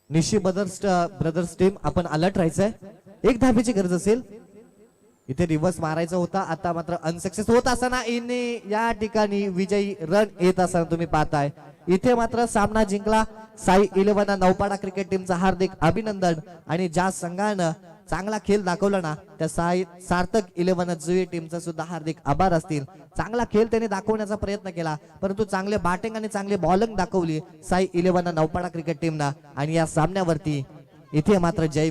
निशी ब्रदर्स टीम आपण अलर्ट राहायचंय. एक धाबीची गरज असेल. इथे रिव्हर्स मारायचा होता, आता मात्र अनसक्सेस होत असताना या ठिकाणी विजयी रन येत असताना तुम्ही पाहताय. इथे मात्र सामना जिंकला साई 11 नौपाडा क्रिकेट टीमचा हार्दिक अभिनंदन. आणि ज्या संघानं चांगला खेळ दाखवला ना त्या सार्थक 11 जुई टीमचा सुद्धा हार्दिक आभार असतील. चांगला खेळ त्याने दाखवण्याचा प्रयत्न केला, परंतु चांगले बॅटिंग आणि चांगले बॉलिंग दाखवली साई 11 नौपाडा क्रिकेट टीमनं. आणि या सामन्यावरती इथे मात्र जय